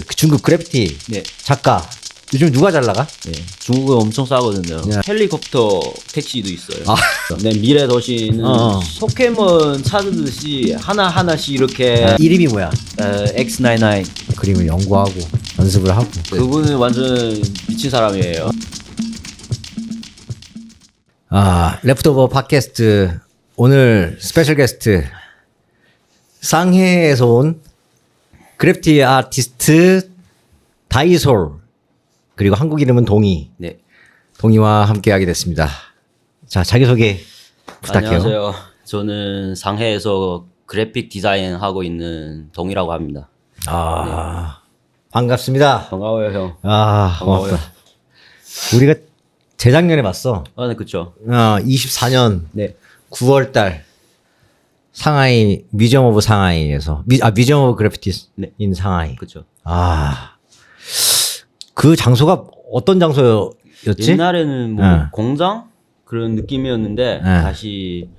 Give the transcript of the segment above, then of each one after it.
그 중국 그래피티 네. 작가 요즘 누가 잘 나가? 네. 중국은 엄청 싸거든요. 네. 헬리콥터 택시도 있어요. 아. 네, 미래 도시는 어. 포켓몬 찾듯이 하나하나씩 이렇게 이름이 뭐야? X99 그림을 연구하고 연습을 하고. 그분은 완전 미친 사람이에요. 아, 레프트오버 팟캐스트 오늘 스페셜 게스트 상해에서 온 그래피티 아티스트 다이솔 그리고 한국 이름은 동희. 네. 동희와 함께하게 됐습니다. 자, 자기소개 부탁해요. 안녕하세요. 저는 상해에서 그래픽 디자인 하고 있는 동이라고 합니다. 아, 반갑습니다. 반가워요, 형. 아, 반가워요. 고맙다. 우리가 재작년에 봤어. 네, 그쵸. 24년 네. 9월 달 상하이 뮤지엄 오브 상하이에서 뮤지엄 오브 그래피티인 네. 상하이. 그쵸. 아, 그 장소가 어떤 장소였지? 옛날에는 뭐 네. 공장? 그런 느낌이었는데, 네. 다시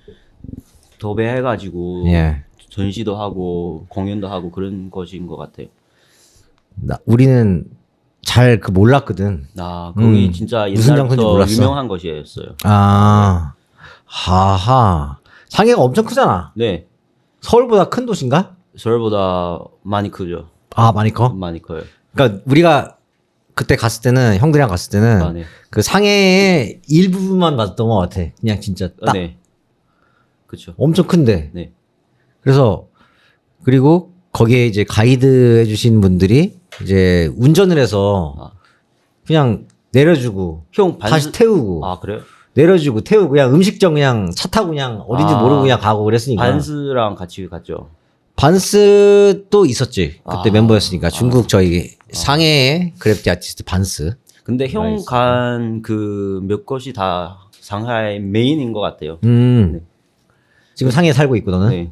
도배해가지고, 예. 전시도 하고, 공연도 하고 그런 것인 것 같아요. 우리는 잘 그 몰랐거든. 거기 진짜 무슨 장소인지 옛날부터 몰랐어. 유명한 것이었어요. 아, 하하. 상해가 엄청 크잖아. 네. 서울보다 큰 도시인가? 서울보다 많이 크죠. 아, 많이 커? 많이 커요. 그러니까 우리가 그때 갔을 때는 형들이랑 갔을 때는 아, 네. 그 상해의 일부분만 봤던 것 같아. 그냥 진짜 딱 네. 그쵸. 엄청 큰데. 네. 그래서 그리고 거기에 이제 가이드 해주신 분들이 이제 운전을 해서 아. 그냥 내려주고 형 다시 태우고 아, 그래요? 내려주고 태우고 그냥 음식점 그냥 차 타고 그냥 어딘지 모르고 그냥 가고 그랬으니까. 반스랑 같이 갔죠. 반스도 있었지. 그때 아. 멤버였으니까 중국 저희 상해의 그래피티 아티스트 반스. 근데 형 알겠습니다. 간 그 몇 곳이 다 상하이 메인인 것 같아요. 네. 지금 상해에 살고 있고 너는?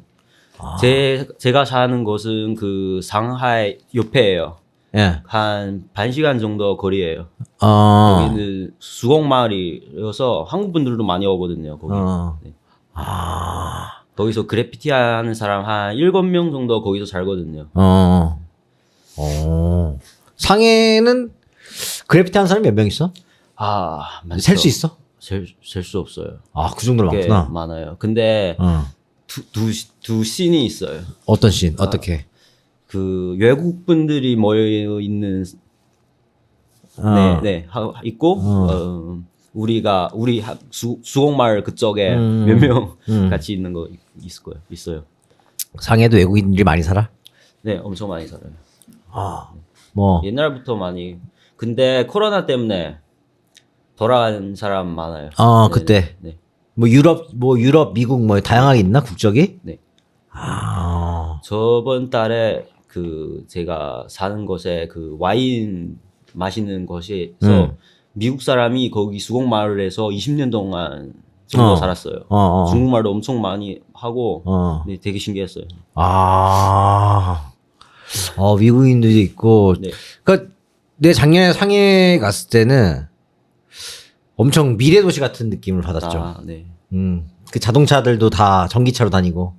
네. 제가 사는 곳은 그 상하이 옆에예요. 예. 한 반 시간 정도 거리예요. 어. 여기는 수공마을이어서 한국 분들도 많이 오거든요. 거기. 어. 네. 아. 거기서 그래피티 하는 사람 한 7명 정도 거기서 살거든요. 상해는 그래피티 하는 사람이 몇 명 있어? 아, 많죠. 셀 수 있어? 셀 수 없어요. 아, 그 정도로 꽤 많구나. 많아요. 근데 어. 두 씬이 있어요. 어떤 씬? 어떻게? 그 외국 분들이 모여 있는 있고 우리가 우리 수공마을 그쪽에 몇 명 같이 있는 거 있을 거예요. 있어요. 상해도 외국인들이 많이 살아? 네, 엄청 많이 살아요. 뭐. 옛날부터 많이. 근데 코로나 때문에 돌아간 사람 많아요. 아, 네, 그때. 네. 뭐 유럽, 미국 뭐 다양하게 있나? 국적이? 네. 아. 저번 달에 그 제가 사는 곳에 그 와인 마시는 곳에서 미국 사람이 거기 수공마을에서 20년 동안 정도 살았어요. 중국말도 엄청 많이 하고 네, 되게 신기했어요. 아. 미국인들도 있고. 네. 그러니까 내 작년에 상해 갔을 때는 엄청 미래 도시 같은 느낌을 받았죠. 아, 네. 그 자동차들도 다 전기차로 다니고.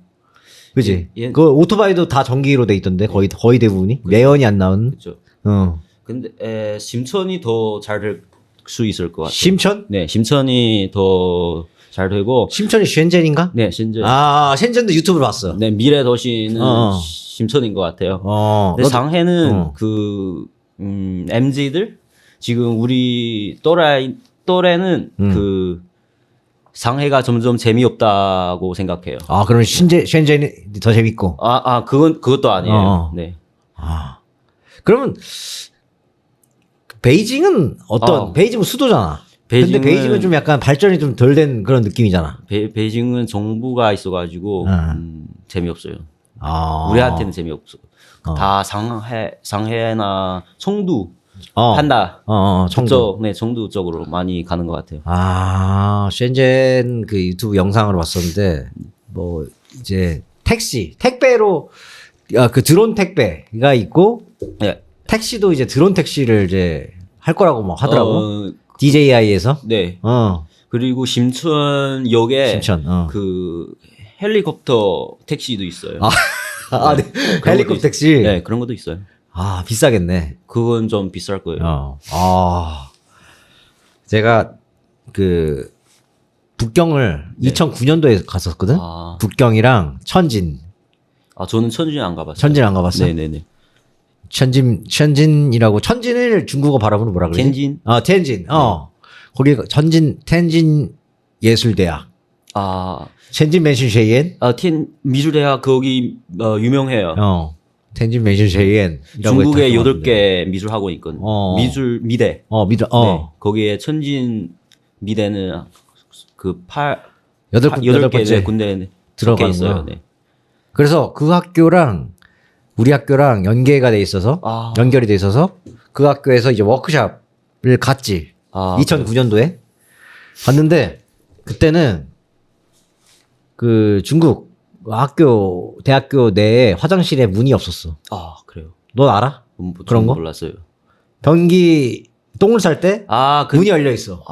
그지? 그 오토바이도 다 전기로 돼 있던데 거의 대부분이 매연이 안 나온. 그렇죠. 어. 근데 심천이 더 잘 될 수 있을 것 같아요. 심천? 네, 심천이 더 잘 되고. 심천이 쉔젠인가? 네, 신전. 아, 쉔젠도 유튜브로 봤어. 네, 미래 도시는 심천인 것 같아요. 근데 상해는 MZ들 지금 우리 또래는 그 상해가 점점 재미없다고 생각해요. 아, 그럼 쉔젠이 더 재밌고. 그것도 아니에요. 네. 그러면 베이징은 베이징은 수도잖아. 근데 베이징은 좀 약간 발전이 좀 덜 된 그런 느낌이잖아. 베이징은 정부가 있어가지고 재미없어요. 우리한테는 재미없어. 다 상해나 청두, 판다, 청도. 청두 쪽으로 많이 가는 것 같아요. 쉔젠 그 유튜브 영상으로 봤었는데 뭐 이제 택배로 그 드론 택배가 있고 네. 택시도 이제 드론 택시를 이제 할 거라고 막 하더라고. DJI에서. 네. 그리고 심천역에 심천. 그 헬리콥터 택시도 있어요. 네. 헬리콥터 택시. 네, 그런 것도 있어요. 아, 비싸겠네. 그건 좀 비쌀 거예요. 제가 그 북경을 2009년도에 갔었거든. 북경이랑 천진. 저는 천진 안 가봤어요. 천진 안 가봤어? 네네네. 천진이라고 천진을 중국어 발음으로 뭐라 그러지? 텐진? 텐진. 거기 텐진 예술대학. 텐진 맨슈쉐이엔? 미술대학 거기 유명해요. 텐진 맨슈쉐이엔. 중국에 8개 미술학원 있거든요. 미대. 네. 거기에 천진 미대는 그 8개 군대 들어가 있어요. 네. 그래서 그 학교랑 우리 학교랑 연계가 돼 있어서 연결이 돼 있어서 그 학교에서 이제 워크숍을 갔지. 2009년도에 갔는데 그때는 그 중국 대학교 내에 화장실에 문이 없었어. 그래요. 넌 알아? 그런 거? 몰랐어요. 변기 똥을 쌀 때 문이 열려 있어.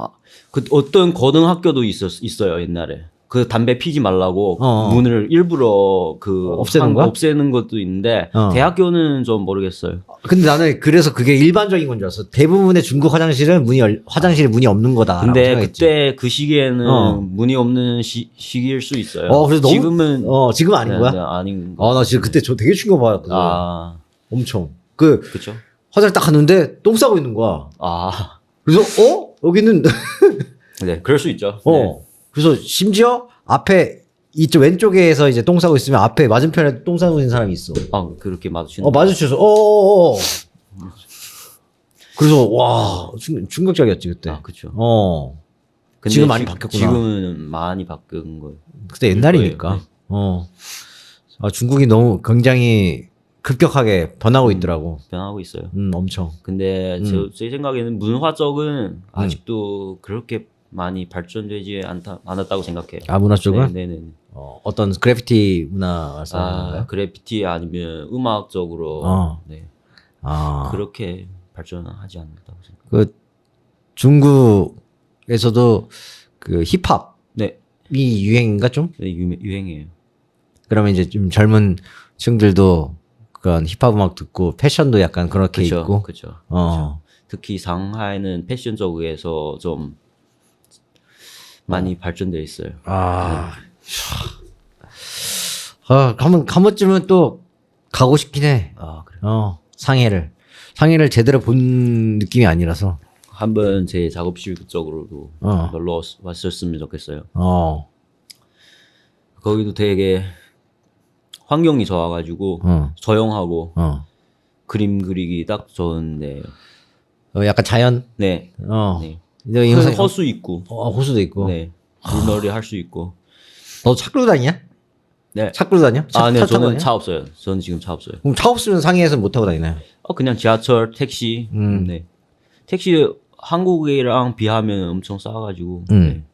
그 어떤 고등학교도 있어요 옛날에. 그 담배 피지 말라고 문을 일부러 없애는 것도 있는데 대학교는 좀 모르겠어요. 근데 나는 그래서 그게 일반적인 건 줄 알았어. 대부분의 중국 화장실은 화장실에 문이 없는 거다. 근데 그때 그 시기에는 문이 없는 시기일 수 있어요. 그래서 지금은 지금 아닌 거야? 네, 아닌 거. 나 진짜 그때 되게 충격받았거든. 엄청. 그쵸? 화장실 딱 갔는데 똥 싸고 있는 거야. 그래서 여기는 네, 그럴 수 있죠. 그래서 심지어 앞에 이쪽 왼쪽에서 이제 똥 싸고 있으면 앞에 맞은편에 똥 싸고 있는 사람이 있어. 그렇게 마주치는. 마주쳐서 그래서 와 충격적이었지 그때. 그렇죠. 근데 지금 많이 바뀌었구나. 지금은 많이 바뀐 거예요. 그때 옛날이니까. 네. 중국이 너무 굉장히 급격하게 변하고 있더라고. 변하고 있어요. 엄청. 근데 제 생각에는 문화 쪽은 아직도 그렇게 많이 발전되지 않았다고 생각해요. 문화 쪽은? 네네. 어떤 그래피티 문화 말씀하시는 건가요? 그래피티 아니면 음악적으로 네. 그렇게 발전하지 않았다고 생각해요. 그 중국에서도 그 힙합이 유행인가 좀? 네, 유행이에요. 그러면 이제 좀 젊은 층들도 그런 힙합 음악 듣고 패션도 약간 그렇게 있고. 그렇죠. 특히 상하이는 패션 쪽에서 좀 많이 발전되어 있어요. 한 번쯤은 또 가고 싶긴 해. 그래요? 상해를 제대로 본 느낌이 아니라서. 한번 제 작업실 쪽으로도 놀러 왔었으면 좋겠어요. 거기도 되게 환경이 좋아가지고 조용하고 그림 그리기 딱 좋은데. 약간 자연? 네. 네. 호수 있고. 호수도 있고. 네. 물놀이 할 수 있고. 너 차 끌고 다니냐? 네. 차 끌고 다녀? 네. 저는 차 없어요. 저는 지금 차 없어요. 그럼 차 없으면 상해에서 못 타고 다니나요? 그냥 지하철, 택시. 네. 택시 한국이랑 비하면 엄청 싸가지고. 네.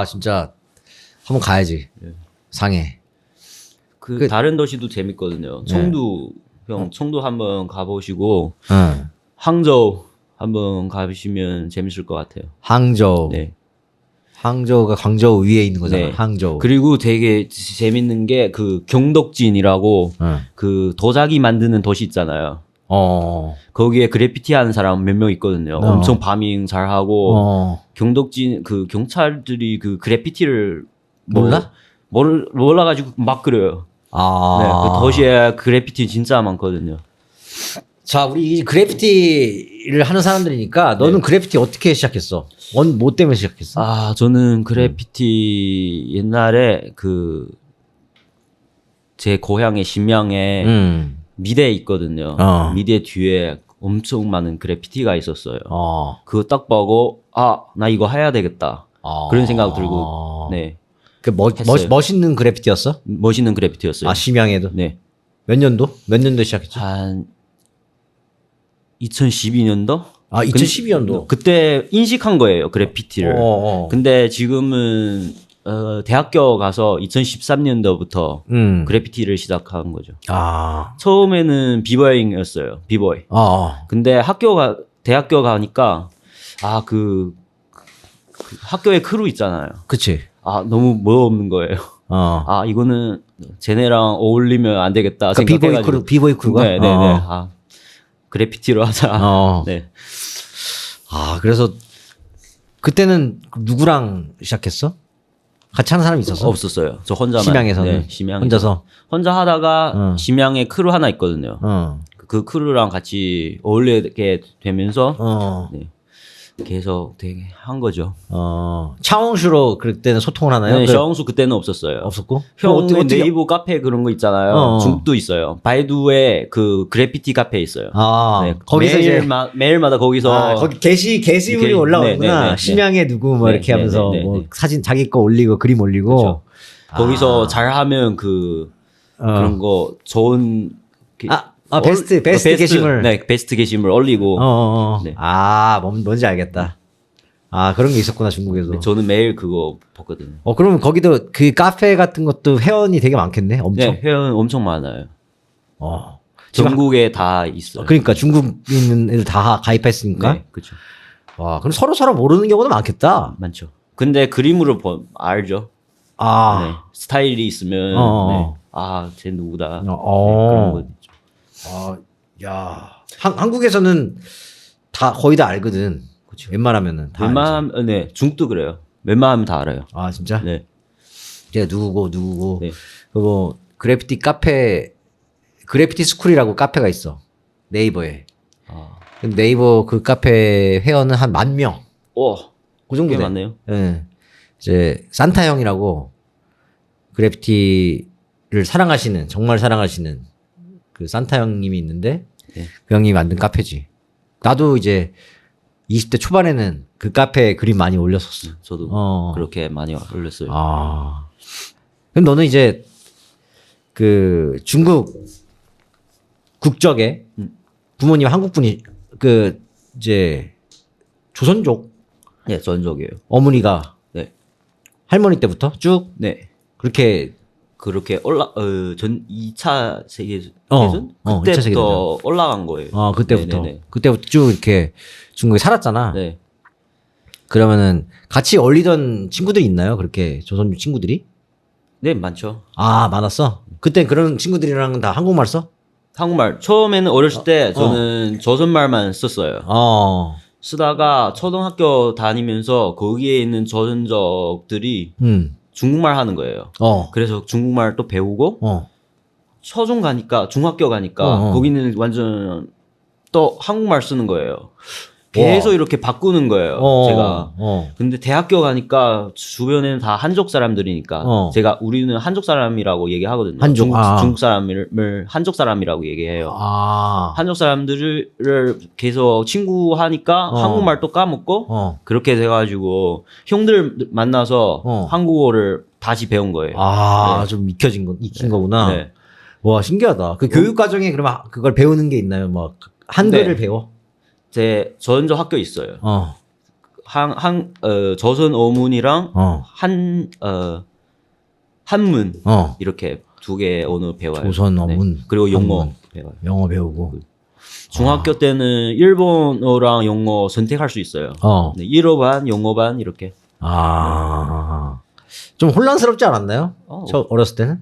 진짜 한번 가야지. 상해. 다른 도시도 재밌거든요. 청두, 청두 한번 가보시고. 항저우 한번 가보시면 재밌을 것 같아요. 항저우. 네. 항저우가 광저우 위에 있는 거잖아. 네. 항저우. 그리고 되게 재밌는 게 그 경덕진이라고 그 도자기 만드는 도시 있잖아요. 거기에 그래피티 하는 사람 몇 명 있거든요. 엄청 파밍 잘하고 경덕진 그 경찰들이 그 그래피티를 몰라가지고 막 그려요. 네, 그 도시에 그래피티 진짜 많거든요. 자, 우리 이 그래피티를 하는 사람들이니까 너는 그래피티 어떻게 시작했어? 뭐 때문에 시작했어? 저는 그래피티 옛날에 제 고향의 심양에 미대 있거든요. 미대 뒤에 엄청 많은 그래피티가 있었어요. 그거 딱 보고 나 이거 해야 되겠다. 그런 생각 들고 네. 멋있는 그래피티였어? 멋있는 그래피티였어요. 심양에도? 네. 몇 년도? 몇 년도에 시작했죠? 한 2012년도? 2012년도. 그때 인식한 거예요, 그래피티를. 근데 지금은 대학교 가서 2013년도부터 그래피티를 시작한 거죠. 처음에는 비보잉이었어요. 비보이. 근데 대학교 가니까 그 학교에 크루 있잖아요. 그치. 너무 뭐 없는 거예요. 이거는 쟤네랑 어울리면 안 되겠다 그러니까 생각해가지고 비보이 크루가. 네네네. 아 그래피티로 하자. 네. 아 그래서 그때는 누구랑 시작했어? 같이 하는 사람이 있었어? 없었어요. 저 혼자만. 심양에서는 네, 심양에서. 혼자서. 혼자 하다가 심양에 크루 하나 있거든요. 그 크루랑 같이 어울리게 되면서 네, 계속 되게 한 거죠. 차홍슈로 그때는 소통을 하나요? 네, 샤옹수 그때는 없었어요. 없었고. 형 네이버 카페 그런 거 있잖아요. 중국도 있어요. 바이두에 그 그래피티 카페 있어요. 네, 거기서 이제 매일마다 거기서 거기 게시물이 올라오는구나. 네, 네, 네. 심양에 누구 뭐 네, 이렇게 네, 하면서 네, 네, 뭐 네. 사진 자기 거 올리고 그림 올리고. 그렇죠. 거기서 잘하면 그 그런 거 좋은 베스트 게시물. 네, 베스트 게시물 올리고. 네. 뭔지 알겠다. 그런 게 있었구나 중국에도. 저는 매일 그거 봤거든요. 그러면 거기도 그 카페 같은 것도 회원이 되게 많겠네. 엄청. 네, 회원 엄청 많아요. 지금 전국에 다 있어요. 그러니까 중국에 있는 애들 다 가입했으니까. 네, 그렇죠. 와, 그럼 서로 모르는 경우도 많겠다. 많죠. 근데 그림으로 알죠. 네, 스타일이 있으면 쟤 누구다. 네, 그런 거 있죠. 야, 한국에서는 거의 다 알거든. 그렇죠. 웬만하면은 다 알지. 네, 중국도 그래요. 웬만하면 다 알아요. 진짜? 네. 걔 누구고. 네. 그리고 그래피티 스쿨이라고 카페가 있어. 네이버에. 근데 네이버 그 카페 회원은 한 10,000명. 그 정도 꽤 돼. 많네요. 예. 이제 산타 형이라고 그래피티를 정말 사랑하시는 그 산타 형님이 있는데 네. 그 형님이 만든 카페지. 나도 이제 20대 초반에는 그 카페에 그림 많이 올렸었어. 저도 그렇게 많이 올렸어요. 그럼 너는 이제 그 중국 국적에 부모님 한국분이 이제 조선족 네, 전적이에요. 어머니가 네. 할머니 때부터 쭉 네. 그렇게 2차 세계대전? 2차 그때부터 세계대전. 올라간 거예요. 그때부터 네네네. 쭉 이렇게 중국에 살았잖아. 네. 그러면은 같이 어울리던 친구들이 있나요? 그렇게 조선족 친구들이? 네, 많죠. 많았어? 그때 그런 친구들이랑 다 한국말 써? 한국말. 처음에는 어렸을 때 저는 조선말만 썼어요. 쓰다가 초등학교 다니면서 거기에 있는 조선족들이 중국말 하는 거예요. 그래서 중국말 또 배우고 중학교 가니까 거기는 완전 또 한국말 쓰는 거예요. 계속 이렇게 바꾸는 거예요. 제가. 근데 대학교 가니까 주변에는 다 한족 사람들이니까 우리는 한족 사람이라고 얘기하거든요. 중국 사람을 한족 사람이라고 얘기해요. 한족 사람들을 계속 친구 하니까 한국말도 까먹고 그렇게 돼가지고 형들 만나서 한국어를 다시 배운 거예요. 좀 익힌 거구나. 네. 와, 신기하다. 그 교육 과정에 그러면 그걸 배우는 게 있나요? 뭐 한글을 배워? 제 전조 학교 있어요. 조선 어문이랑 한문 이렇게 두 개 언어 배워요. 조선 어문. 네. 그리고 영어 한문. 배워요. 영어 배우고. 중학교 때는 일본어랑 영어 선택할 수 있어요. 네, 일어 반, 영어 반 이렇게. 좀 혼란스럽지 않았나요? 어렸을 때는?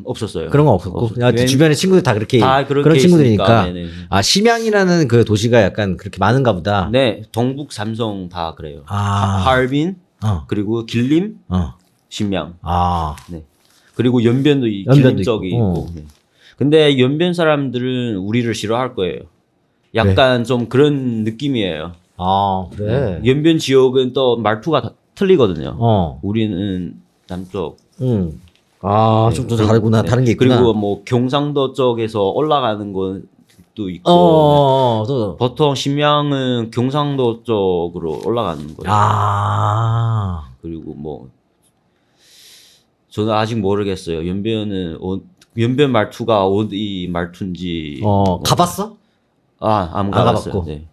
없었어요. 그런 건 없었고. 주변에 친구들 다 그렇게 그런 친구들이니까. 심양이라는 그 도시가 약간 그렇게 많은가 보다. 네, 동북 삼성 다 그래요. 하얼빈 그리고 길림, 심양. 네. 그리고 연변도 길림 쪽이 있고. 네. 근데 연변 사람들은 우리를 싫어할 거예요. 약간 좀 그런 느낌이에요. 그래. 연변 지역은 또 말투가 틀리거든요. 우리는 남쪽. 좀 더 다르구나. 네. 다른 게 있구나. 그리고 뭐 경상도 쪽에서 올라가는 것도 있고. 보통 심양은 경상도 쪽으로 올라가는 거예요. 그리고 뭐 저는 아직 모르겠어요. 연변 말투가 어디 말투인지. 가봤어? 안 가봤어요. 네.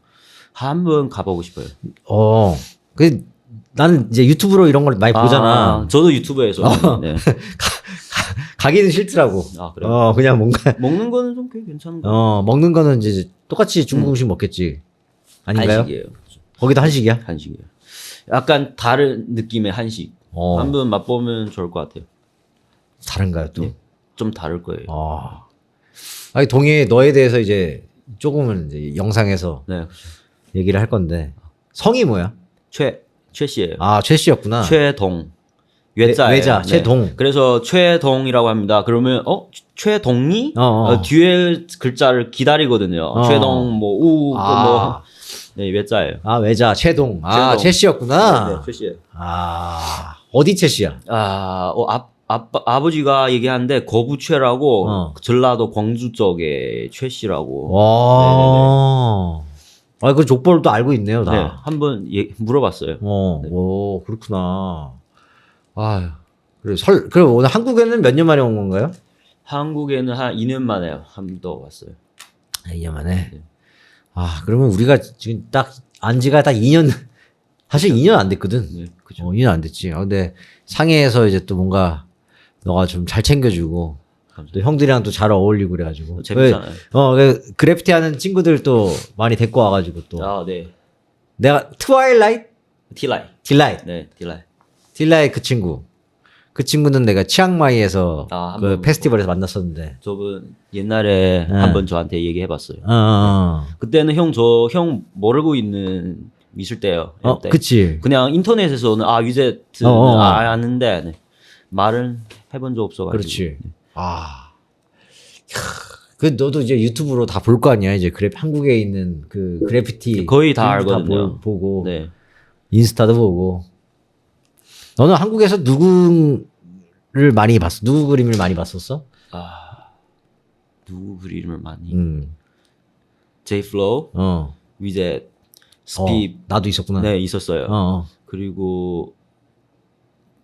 한번 가보고 싶어요. 나는 이제 유튜브로 이런 걸 많이 보잖아. 저도 유튜브에서. 네. 가기는 싫더라고. 그래요? 그냥 뭔가. 먹는 거는 좀 꽤 괜찮은 거. 먹는 거는 이제 똑같이 중국 음식 먹겠지. 아닌가요? 한식이에요. 거기도 한식이야? 한식이에요. 약간 다른 느낌의 한식. 한번 맛보면 좋을 것 같아요. 다른가요 또? 네. 좀 다를 거예요. 아니 동해 너에 대해서 이제 조금은 이제 영상에서 네. 얘기를 할 건데 성이 뭐야? 최 씨예요. 최 씨였구나. 최동. 외자예요. 외자, 네. 최동. 그래서 최동이라고 합니다. 그러면 최동이 어. 뒤에 글자를 기다리거든요. 최동 뭐우 뭐 네, 외자예요. 외자 최동. 최동. 최 씨였구나. 네, 최 씨예요. 어디 최 씨야? 아버지가 얘기하는데 거부최라고 전라도 광주 쪽에 최 씨라고. 그 족보를 또 알고 있네요, 다. 네, 한번 물어봤어요. 오, 그렇구나. 그래 그럼 오늘 한국에는 몇 년 만에 온 건가요? 한국에는 한 2년 만에 한 번 더 왔어요. 2년 만에. 그러면 우리가 지금 딱 안지가 딱 2년 사실 2년 안 됐거든. 네, 그죠. 2년 안 됐지. 근데 상해에서 이제 또 뭔가 너가 좀 잘 챙겨주고 또 형들이랑 또 잘 어울리고 그래가지고 재밌잖아요. 그래피티 하는 친구들 또 많이 데리고 와가지고 또 네. 내가 트와일라이트? 딜라이트. 네, 딜라이트. 딜라이트 그 친구는 내가 치앙마이에서 그 페스티벌에서 만났었는데 저분 옛날에 한번 저한테 얘기해봤어요. 그때는 형 모르고 있는 미술대요. 그치. 그냥 인터넷에서는 위제트는 아는데 네. 말은 해본 적 없어가지고. 그렇지. 너도 이제 유튜브로 다 볼 거 아니야. 이제 한국에 있는 그 그래피티 거의 다 알거든요. 다 보고 네. 인스타도 보고. 너는 한국에서 누구를 많이 봤어? 누구 그림을 많이 봤었어? 누구 그림을 많이? 제이플로우, 위젯, 스핍. 나도 있었구나. 네, 있었어요. 그리고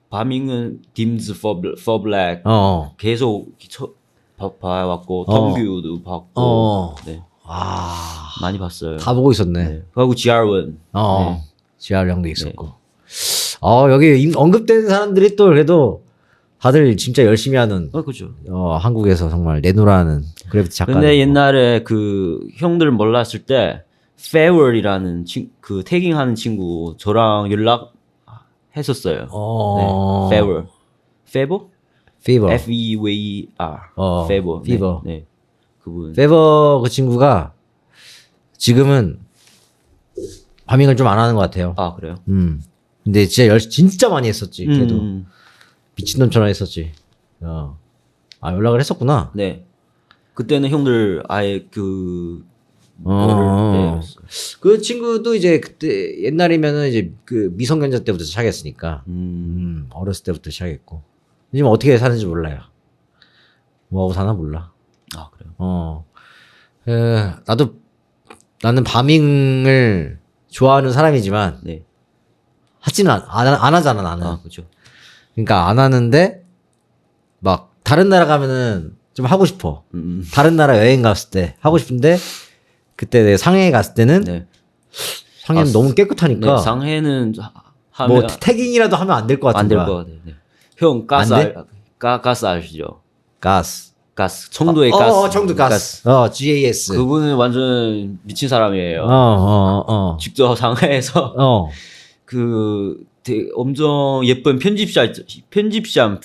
바밍은 딤즈 for black 계속 봐왔고 텅뷰도 봤고 네. 많이 봤어요. 다 보고 있었네. 네. 그리고 GR1 네. GR 형도 있었고. 여기 언급된 사람들이 또 그래도 다들 진짜 열심히 하는 그죠. 한국에서 정말 내노라는 그래피티 작가. 근데 옛날에 그 형들 몰랐을 때 페월이라는 그 태깅하는 친구 저랑 연락 했었어요. 네. 페버? F-E-V-E-R. 페버. 네. 그분. 페버 그 친구가 지금은 파밍을 좀 안 하는 것 같아요. 그래요? 근데 진짜 많이 했었지. 걔도 미친놈처럼 했었지. 연락을 했었구나. 네. 그때는 형들 아예 그 친구도 이제 그때 옛날이면은 이제 그 미성년자 때부터 시작했으니까 어렸을 때부터 시작했고 지금 어떻게 사는지 몰라요. 뭐하고 사나 몰라. 그래요. 나는 바밍을 좋아하는 사람이지만 네. 하지는 안 하잖아 나는. 그렇죠. 그러니까 안 하는데 막 다른 나라 가면은 좀 하고 싶어. 다른 나라 여행 갔을 때 하고 싶은데. 그때 내가 상해에 갔을 때는 상해는 너무 깨끗하니까 네, 상해는 뭐 태깅이라도 하면 안 될 것 같은 거야. 안 될 것 같아. 네. 형 가스 아시죠? 가스. 청도의 가스. 청도 가스. GAS. 그분은 완전 미친 사람이에요. 직접 상해에서 엄청 예쁜 편집샵,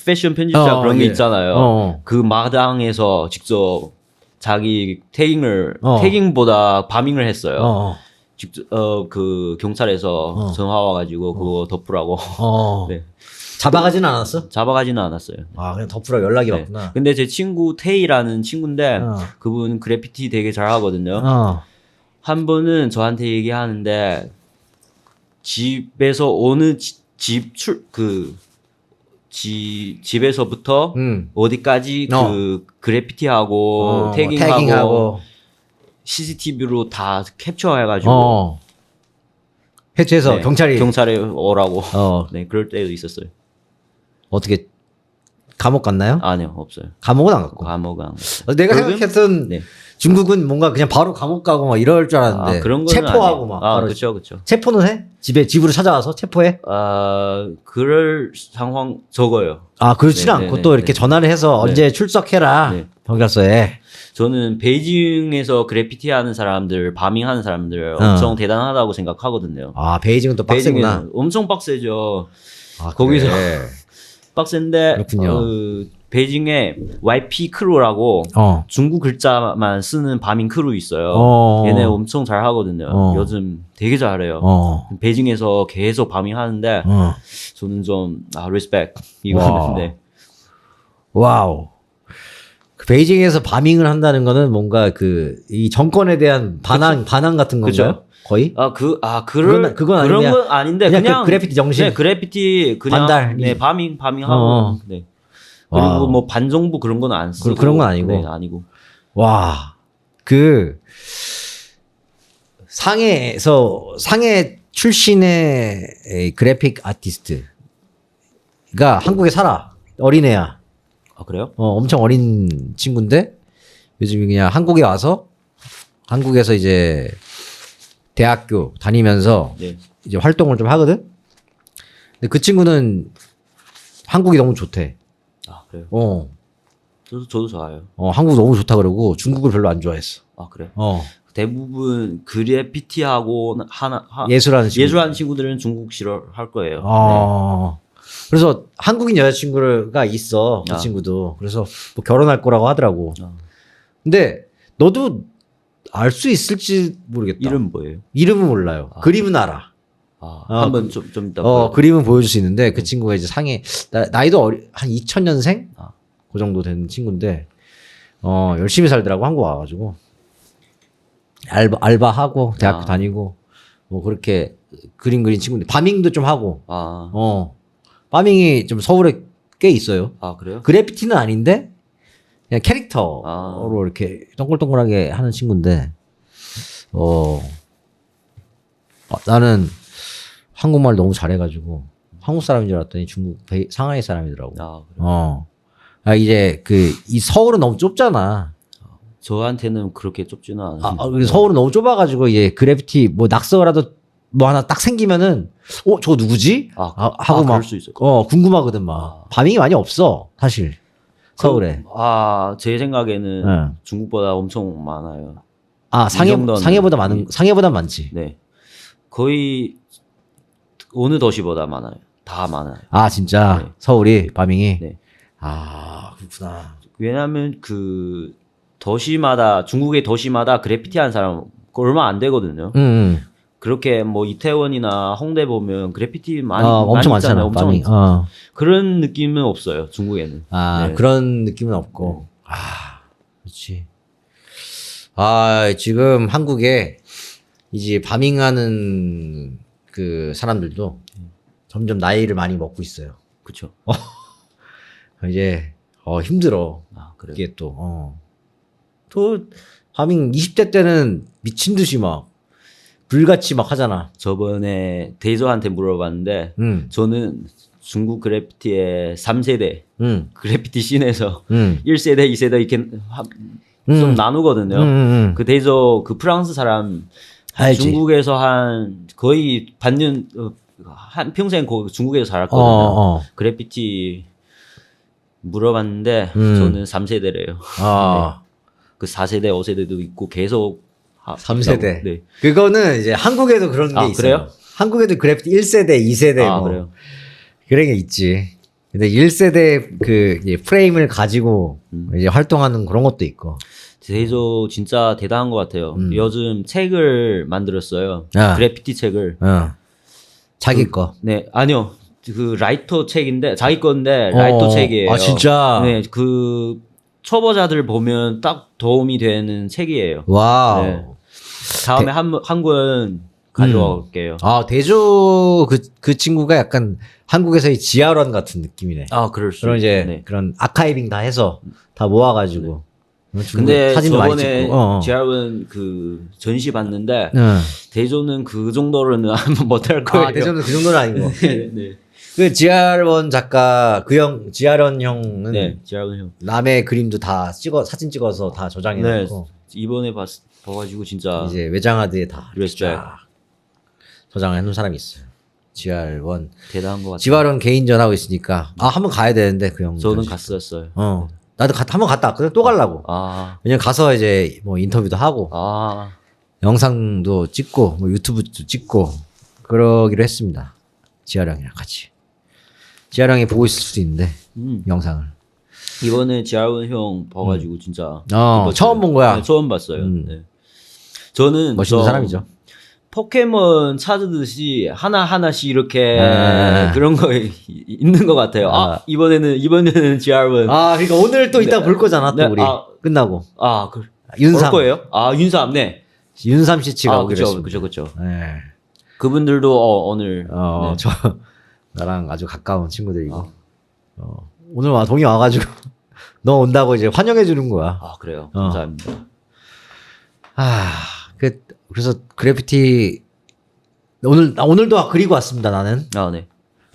패션 편집샵 그런 게 있잖아요. 그 마당에서 직접 자기 태깅보다 바밍을 했어요. 직접 그 경찰에서 전화 와가지고 그거 덮으라고. 네. 잡아가지는 않았어? 잡아가지는 않았어요. 그냥 덮으라고 연락이 왔구나. 근데 제 친구 테이라는 친구인데 그분 그래피티 되게 잘하거든요. 한 번은 저한테 얘기하는데 집에서 어느 집에서부터 어디까지 그 그래피티하고 태깅하고 CCTV로 다 캡처해가지고 해체해서 경찰에 오라고 네 그럴 때도 있었어요. 어떻게 감옥 갔나요? 아니요 없어요. 감옥은 안 갔고. 감옥은 안 갔어요. 내가 생각했던 중국은 뭔가 그냥 바로 감옥 가고 막 이럴 줄 알았는데 그런 체포하고 막 바로 그렇죠. 체포는 해? 집으로 찾아와서 체포해? 그럴 상황 적어요. 그렇지는 않고 또 이렇게 전화를 해서 언제 출석해라 경찰서에. 저는 베이징에서 그래피티 하는 사람들, 바밍하는 사람들 엄청 대단하다고 생각하거든요. 베이징은 또 빡세구나. 엄청 빡세죠. 거기서 빡센데 베이징에 YP 크루라고 중국 글자만 쓰는 바밍 크루 있어요. 얘네 엄청 잘 하거든요. 요즘 되게 잘해요. 베이징에서 계속 바밍 하는데 저는 좀 리스펙 이거는. 네. 와우. 그 베이징에서 바밍을 한다는 거는 뭔가 이 정권에 대한 반항 같은 건가요? 거의? 그런 건 아닌데 그냥 그 그래피티 정신. 네, 그래피티 그냥 반달. 네, 바밍하고. 네. 그리고 뭐 반정부 그런 건 안 쓰고. 그런 건 아니고. 네, 아니고. 와. 상해 출신의 그래픽 아티스트가 한국에 살아. 어린애야. 아, 그래요? 엄청 어린 친구인데 요즘 그냥 한국에 와서 한국에서 이제 대학교 다니면서 네. 이제 활동을 좀 하거든. 근데 그 친구는 한국이 너무 좋대. 아, 그래요? 저도 좋아요. 한국 너무 좋다 그러고 중국을 별로 안 좋아했어. 아, 그래요? 대부분 그래피티하고 예술하는 친구들은 중국 싫어할 거예요. 네. 그래서 한국인 여자친구가 있어. 그 친구도. 그래서 뭐 결혼할 거라고 하더라고. 근데 너도 알 수 있을지 모르겠다. 이름 뭐예요? 이름은 몰라요. 그림은 알아. 한번 좀 이따 그림은 보여줄 수 있는데 그 친구가 이제 나이도 한 2000년생? 그 정도 된 친구인데 열심히 살더라고. 한국 와가지고 알바하고 대학교 다니고 뭐 그렇게 그림 그린 친구인데 바밍도 좀 하고 바밍이 좀 서울에 꽤 있어요. 아, 그래요? 그래피티는 아닌데 그냥 캐릭터로 이렇게 동글동글하게 하는 친구인데 나는 한국말 너무 잘해가지고 한국 사람인 줄 알았더니 상하이 사람이더라고. 그래요? 이제 이 서울은 너무 좁잖아. 저한테는 그렇게 좁지는 않아요. 서울은 너무 좁아가지고 그래피티 뭐 낙서라도 뭐 하나 딱 생기면은 저거 누구지? 하고 막 그럴 수 있어요. 궁금하거든 막. 바밍이 많이 없어 사실 서울에. 제 생각에는 중국보다 엄청 많아요. 상해보다 많지. 네, 거의 어느 도시보다 많아요. 다 많아요. 진짜? 네. 서울이 바밍이? 네. 그렇구나. 왜냐하면 중국의 도시마다 그래피티 한 사람 얼마 안 되거든요. 그렇게 뭐 이태원이나 홍대 보면 그래피티 많이 엄청 있잖아요. 많잖아. 엄청 그런 느낌은 없어요. 중국에는. 네. 그런 느낌은 없고. 그렇지. 지금 한국에 이제 바밍하는 그 사람들도 점점 나이를 많이 먹고 있어요. 그렇죠. 이제 힘들어. 그래요? 이게 또 바밍 20대 때는 미친 듯이 막 불같이 막 하잖아. 저번에 데이저한테 물어봤는데 저는 중국 그래피티의 3세대 그래피티 씬에서 1세대, 2세대 이렇게 좀 나누거든요. 그 데이저 프랑스 사람 중국에서 한 거의 반년 한 평생 중국에서 살았거든요. 그래피티 물어봤는데 저는 3세대래요. 그 4세대, 5세대도 있고 계속 3세대. 네. 그거는 이제 한국에도 그런 게 있어요. 그래요? 한국에도 그래피티 1세대, 2세대 그래요? 그런 게 있지. 근데 1세대 이제 프레임을 가지고 이제 활동하는 그런 것도 있고. 데이저 진짜 대단한 것 같아요. 요즘 책을 만들었어요. 그래피티 책을. 자기 거. 네, 아니요. 라이터 책인데 자기 건데 라이터 책이에요. 진짜. 네, 초보자들 보면 딱 도움이 되는 책이에요. 와우. 네. 다음에 한 권 가져올게요. 대조 그 친구가 약간 한국에서의 지하런 같은 느낌이네. 그럴 수 그런 이제 네. 그런 아카이빙 다 해서 다 모아가지고. 근데 사진도 많이 저번에 찍고. 지하런 전시 봤는데 대조는 그 정도로는 못할 거예요. 대조는 그 정도는 아니고. 네. 그 지하런 작가 지하런 형은 네, 지하런 형. 남의 그림도 다 사진 찍어서 다 저장해놓고. 이번에 봐가지고 진짜 이제 외장하드에 다 리스펙. 저장해놓은 사람이 있어요. 지하원. 대단한 것 같아요. 지하원 개인전 하고 있으니까 한번 가야 되는데 그 형. 저는 갔었어요. 나도 한번 갔다 왔거든. 또 가려고. 왜냐면 가서 이제 뭐 인터뷰도 하고 영상도 찍고 뭐 유튜브도 찍고 그러기로 했습니다. 지하령이랑 같이. 지하령이 보고 있을 수도 있는데 영상을. 이번에 지하원 형 봐가지고 진짜 처음 본 거야. 네, 처음 봤어요. 네. 저는 멋있는 사람이죠. 포켓몬 찾듯이 하나 하나씩 이렇게 그런 거 있는 것 같아요. 이번에는 지하원. 그러니까 오늘 또 이따 볼 거잖아. 또 우리 끝나고. 윤삼. 볼 거예요? 윤삼, 네. 윤삼 씨 치가 오기로 했습니다. 그쵸. 네. 그분들도 오늘 네. 저 나랑 아주 가까운 친구들이고 오늘 동이 와가지고 너 온다고 이제 환영해 주는 거야. 그래요. 감사합니다. 그래서 그래피티 오늘도 그리고 왔습니다. 나는. 네.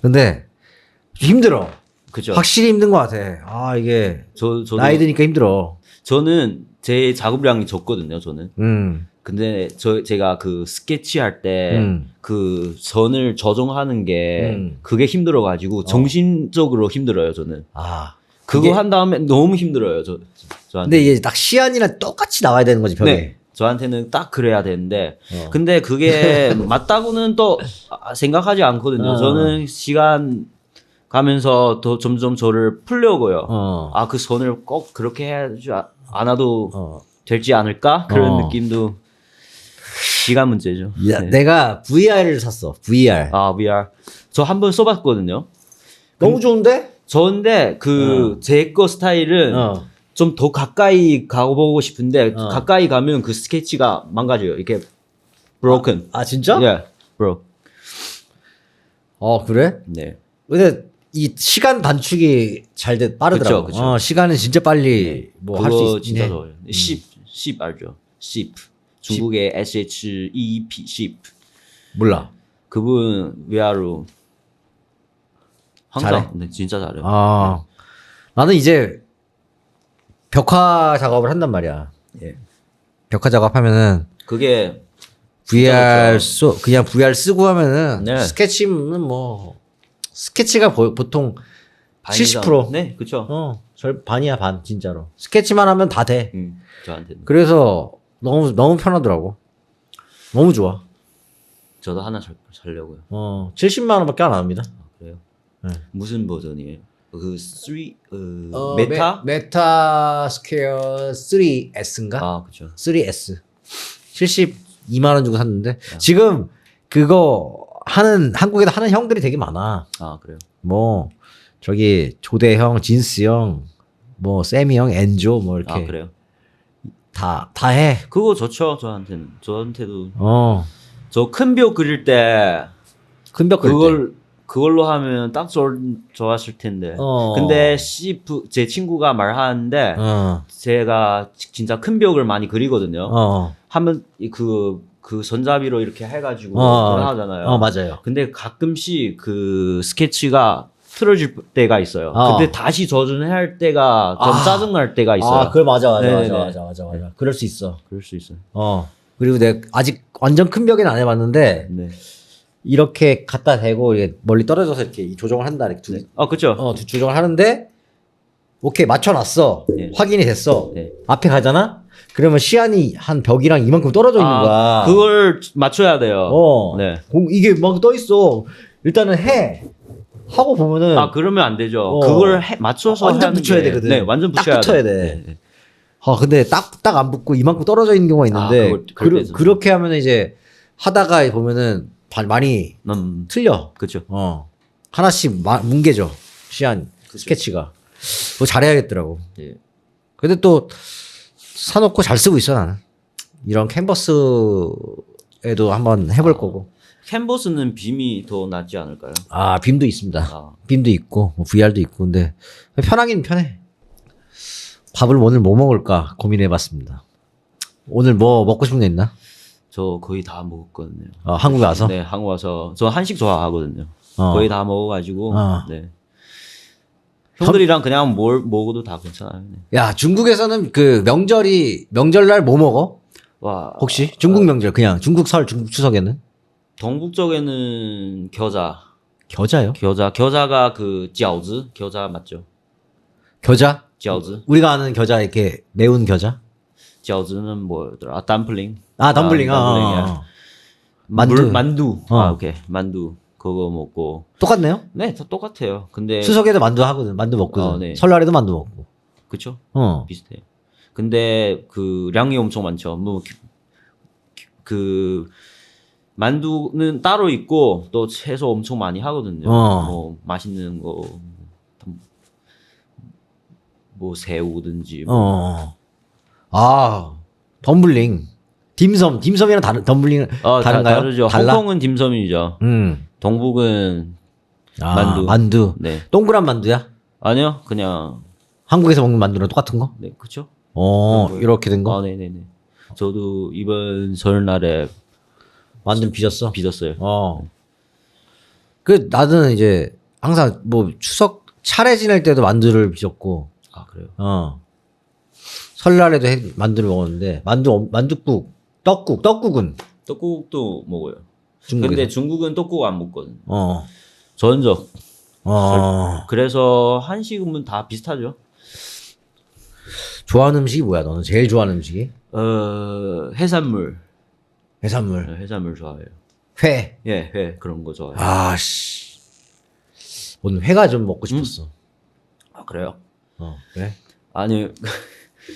근데 좀 힘들어. 그죠. 확실히 힘든 것 같아. 이게 저도 나이 드니까 힘들어. 저는 제 작업량이 적거든요. 저는. 근데 제가 그 스케치 할 때 그 선을 조정하는 게 그게 힘들어가지고 정신적으로 힘들어요. 저는. 그거 한 다음에 너무 힘들어요. 저한테. 근데 이게 딱 시안이랑 똑같이 나와야 되는 거지 벽에. 네. 저한테는 딱 그래야 되는데 근데 그게 맞다고는 또 생각하지 않거든요. 저는 시간 가면서 더 점점 저를 풀려고요. 그 선을 꼭 그렇게 해야지 않아도 될지 않을까? 그런 느낌도 시간 문제죠. 야, 네. 내가 VR을 샀어. VR. VR. 저 한번 써봤거든요. 너무 좋은데? 좋은데 제 거 스타일은 좀 더 가까이 가보고 싶은데 가까이 가면 그 스케치가 망가져요. 이렇게 broken. 진짜? 예, broke. 그래? 네. 근데 이 시간 단축이 잘 빠르더라고. 그쵸. 시간은 진짜 빨리 뭐 할 수 있네. 진짜 좋아요. SIP 알죠? SIP. 중국의 SHEP, SIP. 몰라. 그분 VR로 항상 잘해? 네, 진짜 잘해요. 나는 이제 벽화 작업을 한단 말이야. 예. 벽화 작업하면은 그게 VR 그냥 VR 쓰고 하면은 네. 스케치는 뭐 스케치가 보통 70%. 네, 그렇죠. 반이야 반 진짜로. 스케치만 하면 다 돼. 저한테는. 그래서 너무 편하더라고. 너무 좋아. 저도 하나 살려고요. 70만 원밖에 안 합니다. 그래요? 네. 무슨 버전이에요? 메타? 메타 스퀘어 3S인가? 그렇죠. 3S. 72만 원 주고 샀는데 지금 그거 한국에도 하는 형들이 되게 많아. 그래요? 뭐 저기 조대 형, 진스 형, 뭐 세미 형, 엔조 뭐 이렇게. 그래요? 다 해. 그거 좋죠. 저한테도. 저 큰 벽 그릴 때 큰 벽 그릴 때 그걸로 하면 딱 좋았을 텐데. 근데 제 친구가 말하는데 제가 진짜 큰 벽을 많이 그리거든요. 하면 그 손잡이로 이렇게 해가지고 하잖아요. 맞아요. 근데 가끔씩 그 스케치가 틀어질 때가 있어요. 근데 다시 조준해야 할 때가 좀 짜증날 때가 있어요. 그래 맞아. 네네. 맞아. 그럴 수 있어. 그럴 수 있어요. 그리고 내가 아직 완전 큰 벽에는 안 해봤는데 네. 이렇게 갖다 대고 이렇게 멀리 떨어져서 이렇게 조정을 한다. 이렇게 그렇죠. 조정을 하는데 오케이 맞춰놨어. 네. 확인이 됐어. 네. 앞에 가잖아. 그러면 시안이 한 벽이랑 이만큼 떨어져 있는 거야. 그걸 맞춰야 돼요. 네. 이게 막 떠 있어. 일단은 하고 보면은 그러면 안 되죠. 그걸 맞춰서 완전 붙여야 되거든. 네, 완전 딱 붙여야 붙여야 돼. 돼. 근데 딱 안 붙고 이만큼 떨어져 있는 경우가 있는데 그렇게 하면 이제 하다가 보면은 많이 틀려. 그렇죠. 하나씩 뭉개져. 시안 스케치가. 뭐 잘해야겠더라고. 예. 근데 또 사놓고 잘 쓰고 있어 나는. 이런 캔버스에도 한번 해볼 거고. 캔버스는 빔이 더 낫지 않을까요? 빔도 있습니다. 빔도 있고 뭐 VR도 있고 근데 편하긴 편해. 밥을 오늘 뭐 먹을까 고민해봤습니다. 오늘 뭐 먹고 싶은 게 있나? 저 거의 다 먹었거든요. 한국에 와서? 네, 한국 와서 저 한식 좋아하거든요. 거의 다 먹어가지고. 네. 형들이랑 그냥 뭘 먹어도 다 괜찮아요. 네. 야 중국에서는 그 명절날 뭐 먹어? 혹시 중국 명절 그냥 중국 설 중국 추석에는? 동북 쪽에는 겨자요? 겨자가 그饺子 겨자 맞죠? 겨자? 饺子 우리가 아는 겨자 이렇게 매운 겨자? 饺子는 뭐였더라? 덤플링. 덤플링. 만두. 오케이. 만두. 그거 먹고. 똑같네요? 네, 다 똑같아요. 근데 추석에도 만두 하거든. 만두 먹거든. 네. 설날에도 만두 먹고. 그쵸? 어. 비슷해요. 근데 그 량이 엄청 많죠. 뭐 그 만두는 따로 있고 또 채소 엄청 많이 하거든요. 뭐 맛있는 거 뭐 새우든지 뭐. 아, 덤블링. 딤섬이랑 덤블링은 다른가요? 다르죠. 달라? 홍콩은 딤섬이죠. 동북은 만두. 만두. 네. 동그란 만두야? 아니요, 그냥 한국에서 먹는 만두랑 똑같은 거? 네, 그렇죠. 이렇게 된 거? 네네네. 저도 이번 설날에 만두 빚었어? 빚었어요. 그 나는 이제 항상 뭐 추석 차례 지낼 때도 만두를 빚었고. 아 그래요? 설날에도 만두를 먹었는데 만두국, 떡국은 떡국도 먹어요. 중국에서? 근데 중국은 떡국 안 먹거든. 전적. 그래서 한식은 다 비슷하죠. 좋아하는 음식이 뭐야? 너는 제일 좋아하는 음식이? 해산물. 해산물. 네, 해산물 좋아해요. 회. 예, 회 그런 거 좋아해요. 아씨. 오늘 회가 좀 먹고 싶었어. 아 그래요? 그래? 아니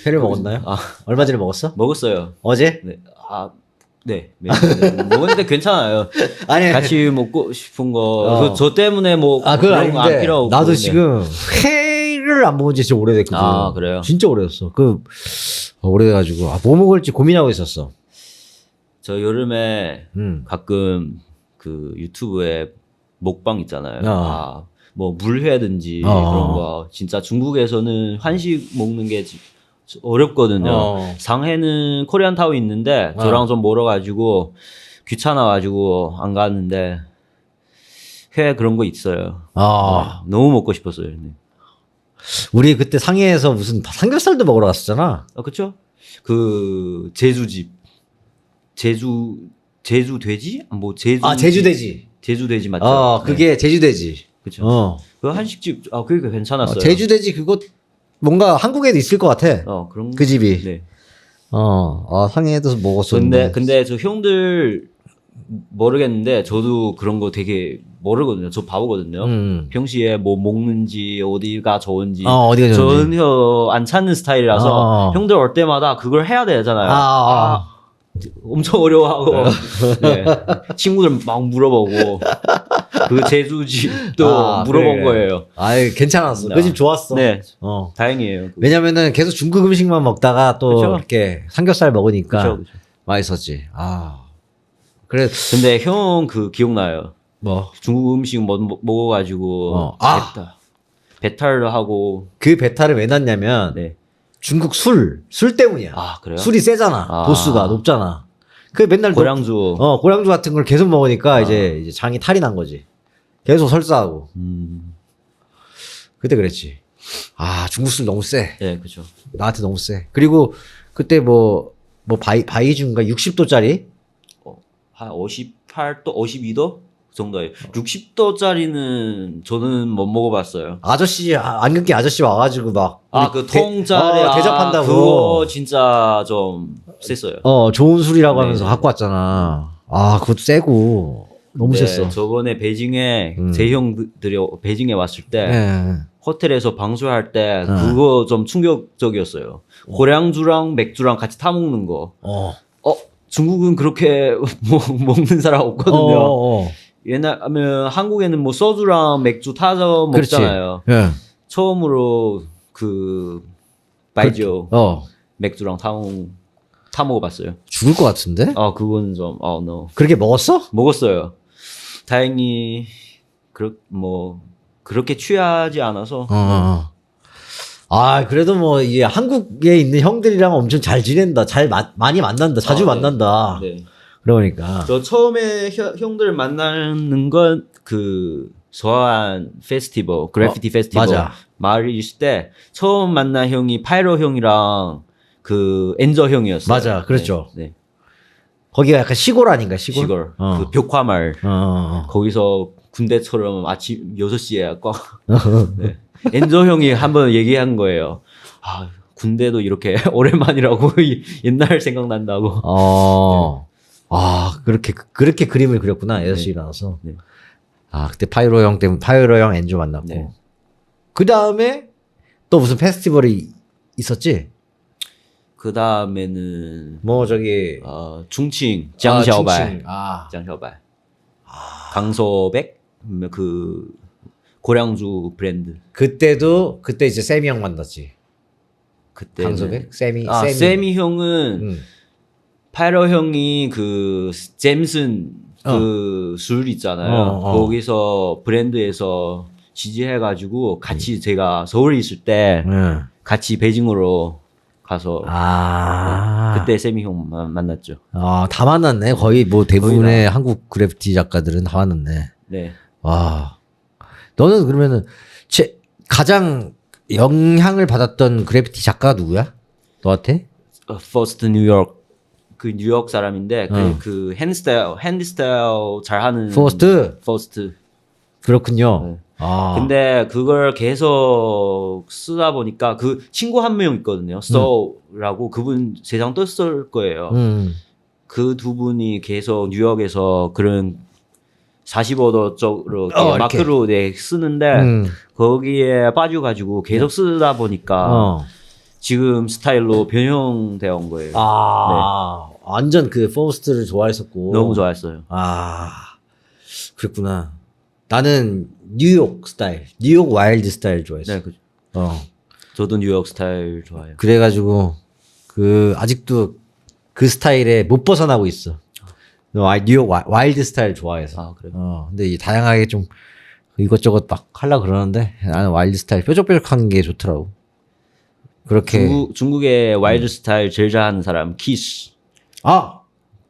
회를 먹었나요? 얼마 전에 먹었어? 먹었어요. 어제? 네. 네. 먹었는데 괜찮아요. 아니 같이 먹고 싶은 거. 저 때문에 뭐 그건 그런 거 안 아닌데 필요 없고. 나도 네. 지금 회를 안 먹은 지 진짜 오래됐거든. 아, 그래요? 진짜 오래됐어. 오래돼가지고 뭐 먹을지 고민하고 있었어. 저 여름에 가끔 그 유튜브에 먹방 있잖아요. 뭐 물회든지 그런 거. 진짜 중국에서는 한식 먹는 게 어렵거든요. 상해는 코리안타운 있는데 저랑 좀 멀어가지고 귀찮아가지고 안 가는데 회 그런 거 있어요. 너무 먹고 싶었어요. 네. 우리 그때 상해에서 무슨 삼겹살도 먹으러 갔었잖아. 그쵸? 그 제주집 제주 돼지? 뭐 제주돼지. 제주돼지 맞죠? 그게 제주돼지. 그쵸? 그 한식집 그게 괜찮았어요. 제주돼지 그거 뭔가 한국에도 있을 것 같아. 그런 그 집이. 네. 상해에도 먹었었는데. 근데 저 형들 모르겠는데 저도 그런 거 되게 모르거든요. 저 바보거든요. 평시에 뭐 먹는지 어디가 좋은지 어디가 좋은지 전혀 안 찾는 스타일이라서 형들 올 때마다 그걸 해야 되잖아요. 엄청 어려워하고 네. 친구들 막 물어보고 그 제주집도 물어본 거예요. 괜찮았어. 그 집 좋았어. 네. 다행이에요. 왜냐면은 계속 중국 음식만 먹다가 또 그쵸? 이렇게 삼겹살 먹으니까 그쵸. 맛있었지. 그래. 근데 형 그 기억나요? 뭐? 중국 음식 먹어가지고 배탈을 하고 그 배탈을 왜 났냐면 네. 중국 술 때문이야. 그래요? 술이 세잖아. 도수가 높잖아. 그 맨날 고량주. 고량주 같은 걸 계속 먹으니까 이제 장이 탈이 난 거지. 계속 설사하고. 그때 그랬지. 중국 술 너무 세. 네, 그렇죠. 나한테 너무 세. 그리고 그때 바이주인가 60도짜리? 한 58도, 52도 정도예요. 60도짜리는 저는 못 먹어봤어요. 안경 낀 아저씨 와가지고 막. 그 통짜리 대접한다고. 그거 진짜 좀 셌어요. 좋은 술이라고 하면서 갖고 왔잖아. 그것도 세고. 너무 셌어. 저번에 베이징에 제 형들이 베이징에 왔을 때 네. 호텔에서 방수할 때 그거 좀 충격적이었어요. 고량주랑 맥주랑 같이 타 먹는 거. 중국은 그렇게 먹는 사람 없거든요. 왜냐하면 한국에는 뭐 소주랑 맥주 타서 먹잖아요. 예. 처음으로 바이저 맥주랑 타 먹어봤어요. 죽을 것 같은데? 그거는 좀 no. 그렇게 먹었어? 먹었어요. 다행히 그렇게 취하지 않아서. 그래도 뭐 이게 한국에 있는 형들이랑 엄청 잘 지낸다. 많이 만난다. 자주 만난다. 네. 그러니까. 저 처음에 형들 만나는 건 서한 페스티벌, 그래피티 페스티벌 맞아. 마을에 있을 때 처음 만난 형이 파이로 형이랑 엔저 형이었어요. 맞아, 그렇죠. 네. 거기가 약간 시골 아닌가, 시골? 시골. 그 벽화마을. 거기서 군대처럼 아침 6시에 네. 엔저 형이 한번 얘기한 거예요. 군대도 이렇게 오랜만이라고 옛날 생각난다고. 그렇게 그림을 그렸구나. 6시 일어나서. 네. 그때 파이로 형 때문에 파이로 형 엔조 만났고. 네. 그 다음에 또 무슨 페스티벌이 있었지? 그 다음에는 뭐 저기 중칭 장샤오발, 충칭. 장샤오발, 강소백 그 고량주 브랜드. 그때 이제 세미 형 만났지. 그때는 강소백, 세미. 세미 형은 파이러 형이 그 잼슨 그 술 있잖아요. 거기서 브랜드에서 지지해가지고 같이 제가 서울에 있을 때 같이 베이징으로 가서 그때 세미 형 만났죠. 다 만났네. 거의 뭐 대부분의 한국 그래피티 작가들은 다 만났네. 네. 와. 너는 그러면은 가장 영향을 받았던 그래피티 작가가 누구야? 너한테? 퍼스트 뉴욕. 그 뉴욕 사람인데 그 핸드스타일 잘하는 퍼스트. 그렇군요. 근데 그걸 계속 쓰다 보니까 그 친구 한 명 있거든요. 소라고 그분 세상 떴을 거예요. 그 두 분이 계속 뉴욕에서 그런 45도 쪽으로 마크로 쓰는데 거기에 빠져가지고 계속 쓰다 보니까 지금 스타일로 변형되어 온 거예요. 완전 그 포스트를 좋아했었고. 너무 좋아했어요. 그랬구나. 나는 뉴욕 스타일, 뉴욕 와일드 스타일 좋아했어. 네, 그죠. 저도 뉴욕 스타일 좋아해요. 그래가지고 아직도 그 스타일에 못 벗어나고 있어. 뉴욕 와일드 스타일 좋아해서. 그래요? 근데 이 다양하게 좀 이것저것 막 하려고 그러는데 나는 와일드 스타일 뾰족뾰족한 게 좋더라고. 그렇게. 중국의 와일드 스타일 제일 잘하는 사람 키스.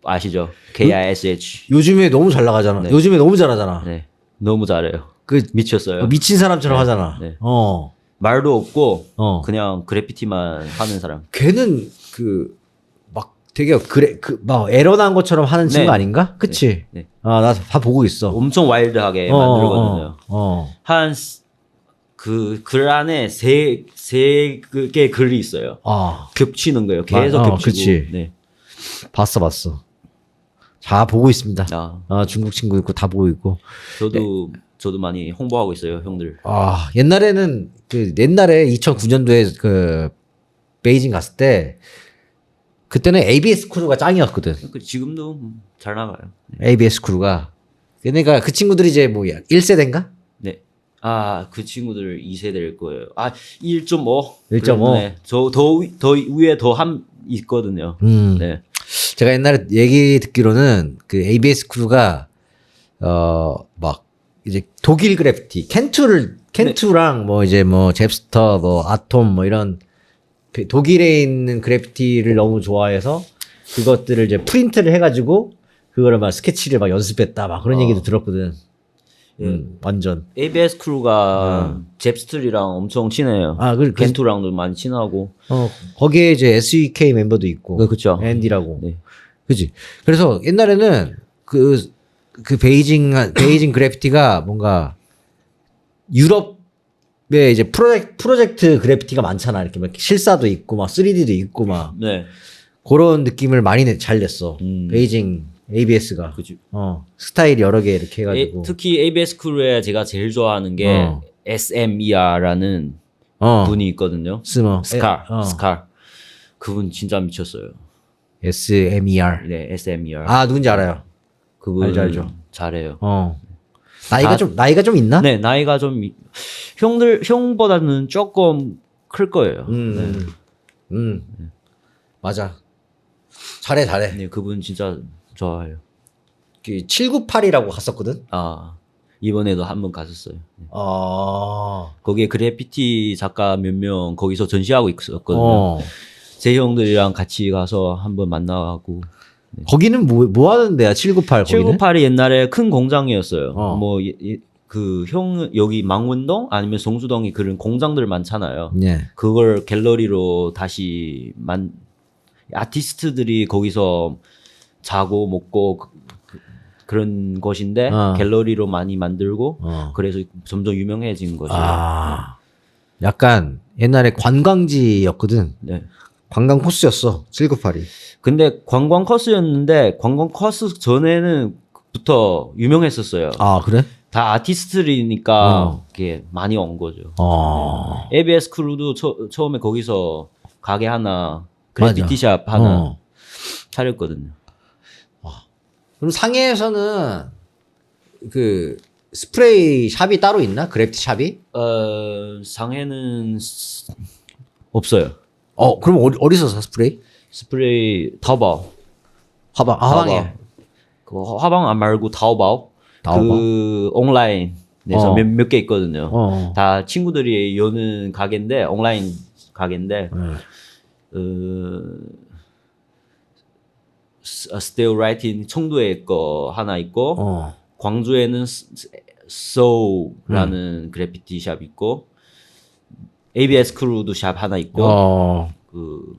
아시죠? KISH. 요즘에 너무 잘 나가잖아. 네. 요즘에 너무 잘하잖아. 네. 너무 잘해요. 미쳤어요. 미친 사람처럼 하잖아. 네. 말도 없고 그냥 그래피티만 하는 사람. 걔는 막 되게 막 에러 난 것처럼 하는 친구 아닌가? 그치? 네. 나 다 보고 있어. 엄청 와일드하게 만들거든요. 한 그 글 안에 세 개의 글이 있어요. 겹치는 거예요. 계속 겹치고. 그치. 네. 봤어. 다 보고 있습니다. 중국 친구 있고 다 보고 있고. 저도 많이 홍보하고 있어요, 형들. 옛날에 2009년도에 그 베이징 갔을 때 그때는 ABS 크루가 짱이었거든. 지금도 잘 나가요. ABS 크루가. 그러니까 그 친구들이 이제 뭐 1세대인가? 네. 그 친구들 2세대일 거예요. 1.5. 1.5. 네. 더 위에 더 있거든요. 네. 제가 옛날에 얘기 듣기로는 그 ABS 크루가 막 이제 독일 그래피티 켄투랑 뭐 이제 뭐 잽스터 뭐 아톰 뭐 이런 독일에 있는 그래피티를 너무 좋아해서 그것들을 이제 프린트를 해가지고 그거를 막 스케치를 막 연습했다 막 그런 얘기도 들었거든. 완전 ABS 크루가 잽스트리랑 엄청 친해요. 켄투랑도 많이 친하고. 거기에 이제 SEK 멤버도 있고. 그렇죠. 앤디라고. 네. 그지. 그래서 옛날에는 그 베이징 그래피티가 뭔가 유럽에 이제 프로젝트 그래피티가 많잖아. 이렇게 막 실사도 있고 막 3D도 있고 막 네. 그런 느낌을 많이 잘 냈어. 베이징 ABS가. 그죠. 스타일 여러 개 이렇게 해가지고. 특히 ABS 크루에 제가 제일 좋아하는 게 SMER라는 분이 있거든요. 스칼. 그분 진짜 미쳤어요. SMER. 네, SMER. 누군지 알아요. 그분 알죠. 잘해요. 나이가 좀 있나? 네, 나이가 좀 형보다는 조금 클 거예요. 맞아. 잘해. 네, 그분 진짜 좋아해요. 798이라고 갔었거든. 이번에도 한 번 갔었어요. 네. 거기에 그래피티 작가 몇 명 거기서 전시하고 있었거든요. 제 형들이랑 같이 가서 한번 만나고. 네. 거기는 뭐 하는 데야? 798 거기는? 798이 옛날에 큰 공장이었어요. 여기 망원동 아니면 성수동이 그런 공장들 많잖아요. 네. 그걸 갤러리로 다시 아티스트들이 거기서 자고 먹고 그런 것인데 갤러리로 많이 만들고 그래서 점점 유명해진 거죠. 약간 옛날에 관광지였거든. 네. 관광 코스였어. 798이. 근데 관광 코스였는데 관광 코스 전에는 부터 유명했었어요. 그래? 다 아티스트들이니까 그게 많이 온 거죠. ABS 크루도 처음에 거기서 가게 하나 그래피티샵 하나 차렸거든요. 그럼 상해에서는 그 스프레이 샵이 따로 있나? 그래피티 샵이? 상해는 없어요. 그럼 어디서 사 스프레이? 스프레이 타오바오. 화방에. 그 화방 안 말고 타오바오. 그 온라인에서 몇 개 있거든요. 다 친구들이 여는 가게인데 온라인 가게인데 Still Writing 청도에 거 하나 있고 광주에는 Soul라는 그래피티 샵 있고 ABS 크루도 샵 하나 있고 그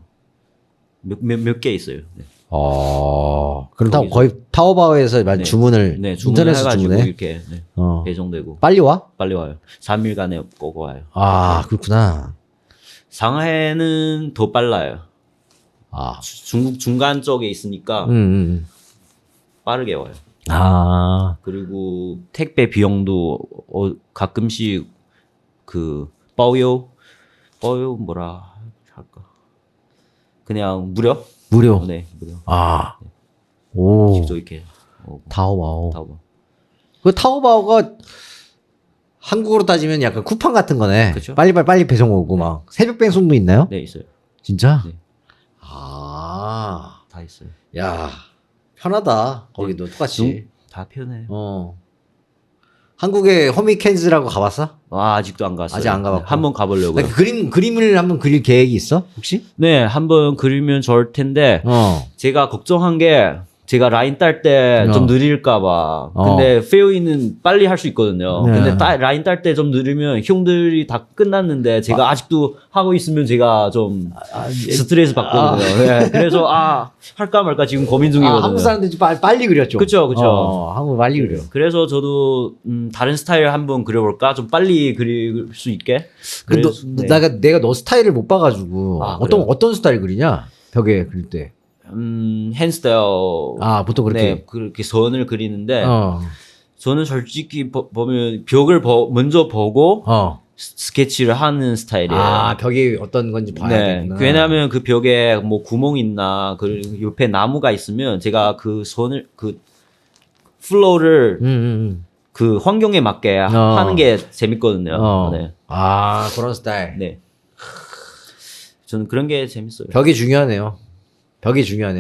몇 개 있어요. 네. 그럼 다 거의 타오바오에서 주문을 인터넷에서 주문해? 이렇게 배송되고 빨리 와? 빨리 와요. 3일간에 오고 와요. 그렇구나. 상해는 더 빨라요. 중국 중간 쪽에 있으니까 빠르게 와요. 그리고 택배 비용도 가끔씩 그 빠오요 뭐라 할까? 그냥 무료? 네, 무료. 오. 직접 이렇게 타오바오. 그 타오바오가 한국으로 따지면 약간 쿠팡 같은 거네. 그쵸? 빨리 배송 오고 막 새벽 배송도 있나요? 네, 있어요. 진짜? 네. 다 있어요. 야, 편하다. 거기도 똑같이. 다 편해요. 한국에 허미캔즈라고 가봤어? 아직도 안 갔어요. 아직 안 가봤고. 한번 가보려고요. 그림을 한번 그릴 계획이 있어? 혹시? 네, 한번 그리면 좋을 텐데 제가 걱정한 게 제가 라인 딸 때 좀 느릴까봐. 근데 페어이는 빨리 할 수 있거든요. 근데 라인 딸 때 좀 느리면 형들이 다 끝났는데 제가 아직도 하고 있으면 제가 좀 스트레스 받거든요. 네, 그래서 할까 말까 지금 고민 중이거든요. 한국 사람들이 빨리 그렸죠. 그쵸. 한국 빨리 그려. 그래서 저도 다른 스타일 한번 그려볼까? 좀 빨리 그릴 수 있게. 내가 너 스타일을 못 봐가지고 어떤 스타일 그리냐? 벽에 그릴 때. 핸스타일. 보통 그렇게. 네, 그렇게 선을 그리는데 저는 솔직히 보면 벽을 먼저 보고 스케치를 하는 스타일이에요. 벽이 어떤 건지 봐야 되구나. 왜냐하면 그 벽에 뭐 구멍 있나 그리고 옆에 나무가 있으면 제가 그 선을 그 플로우를 그 환경에 맞게 하는 게 재밌거든요. 네. 그런 스타일. 네. 저는 그런 게 재밌어요. 벽이 중요하네요.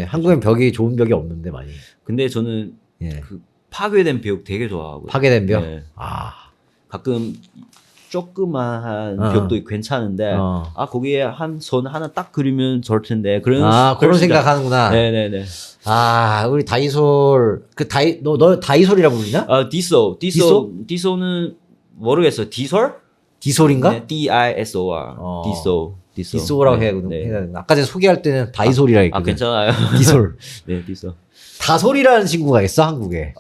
한국엔 벽이 좋은 벽이 없는데 많이. 근데 저는 그 파괴된 벽 되게 좋아하고요. 파괴된 벽? 네. 가끔 조그마한 벽도 괜찮은데 거기에 한 선 하나 딱 그리면 좋을 텐데 그런 생각하는구나. 네네네. 우리 다이솔 너 다이솔이라고 부르냐? 디소는 모르겠어요. 디솔인가? 네, DISOR. 디솔이라고 해야 되나? 아까 전에 소개할 때는 다이솔이라 했거든. 괜찮아요. 디솔. 네, 디솔. 다솔이라는 친구가 있어 한국에.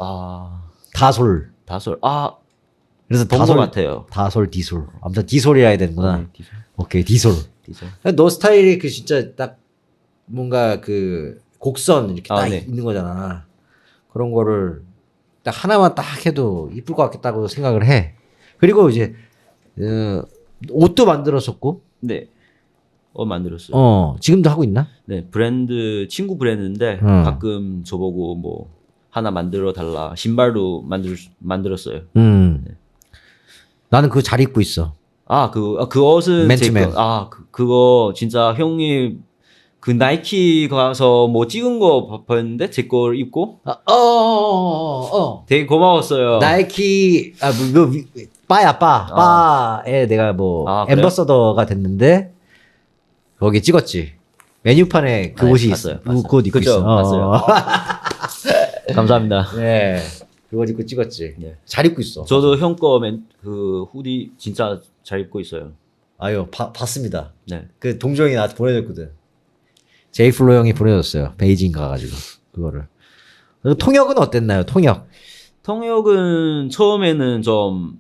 다솔. 그래서 본 것 같아요. 다솔, 디솔. 아무튼 디솔이라 해야 되는구나. 디솔. 오케이, 디솔. 너 스타일이 진짜 딱 뭔가 곡선 이렇게 딱 있는 거잖아. 그런 거를 딱 하나만 딱 해도 이쁠 것 같겠다고 생각을 해. 그리고 이제 옷도 만들었었고. 네. 만들었어요. 지금도 하고 있나? 네, 친구 브랜드인데 가끔 저보고 뭐 하나 만들어 달라. 신발도 만들었어요. 네. 나는 그거 잘 입고 있어. 그 옷은 맨투맨. 그거 진짜 형이 그 나이키 가서 뭐 찍은 거 봤는데 제 걸 입고 되게 고마웠어요. 나이키 바에 내가 앰버서더가 됐는데 거기 찍었지. 메뉴판에 그 옷이 있어. 그 옷 입고 있어. 봤어요. 감사합니다. 네. 그거 입고 찍었지. 네. 잘 입고 있어. 저도 형 거 그 후디 진짜 잘 입고 있어요. 봤습니다. 네. 그 동정이 나한테 보내줬거든. 제이플로 형이 보내줬어요. 베이징 가가지고 그거를. 통역은 어땠나요? 통역은 처음에는 좀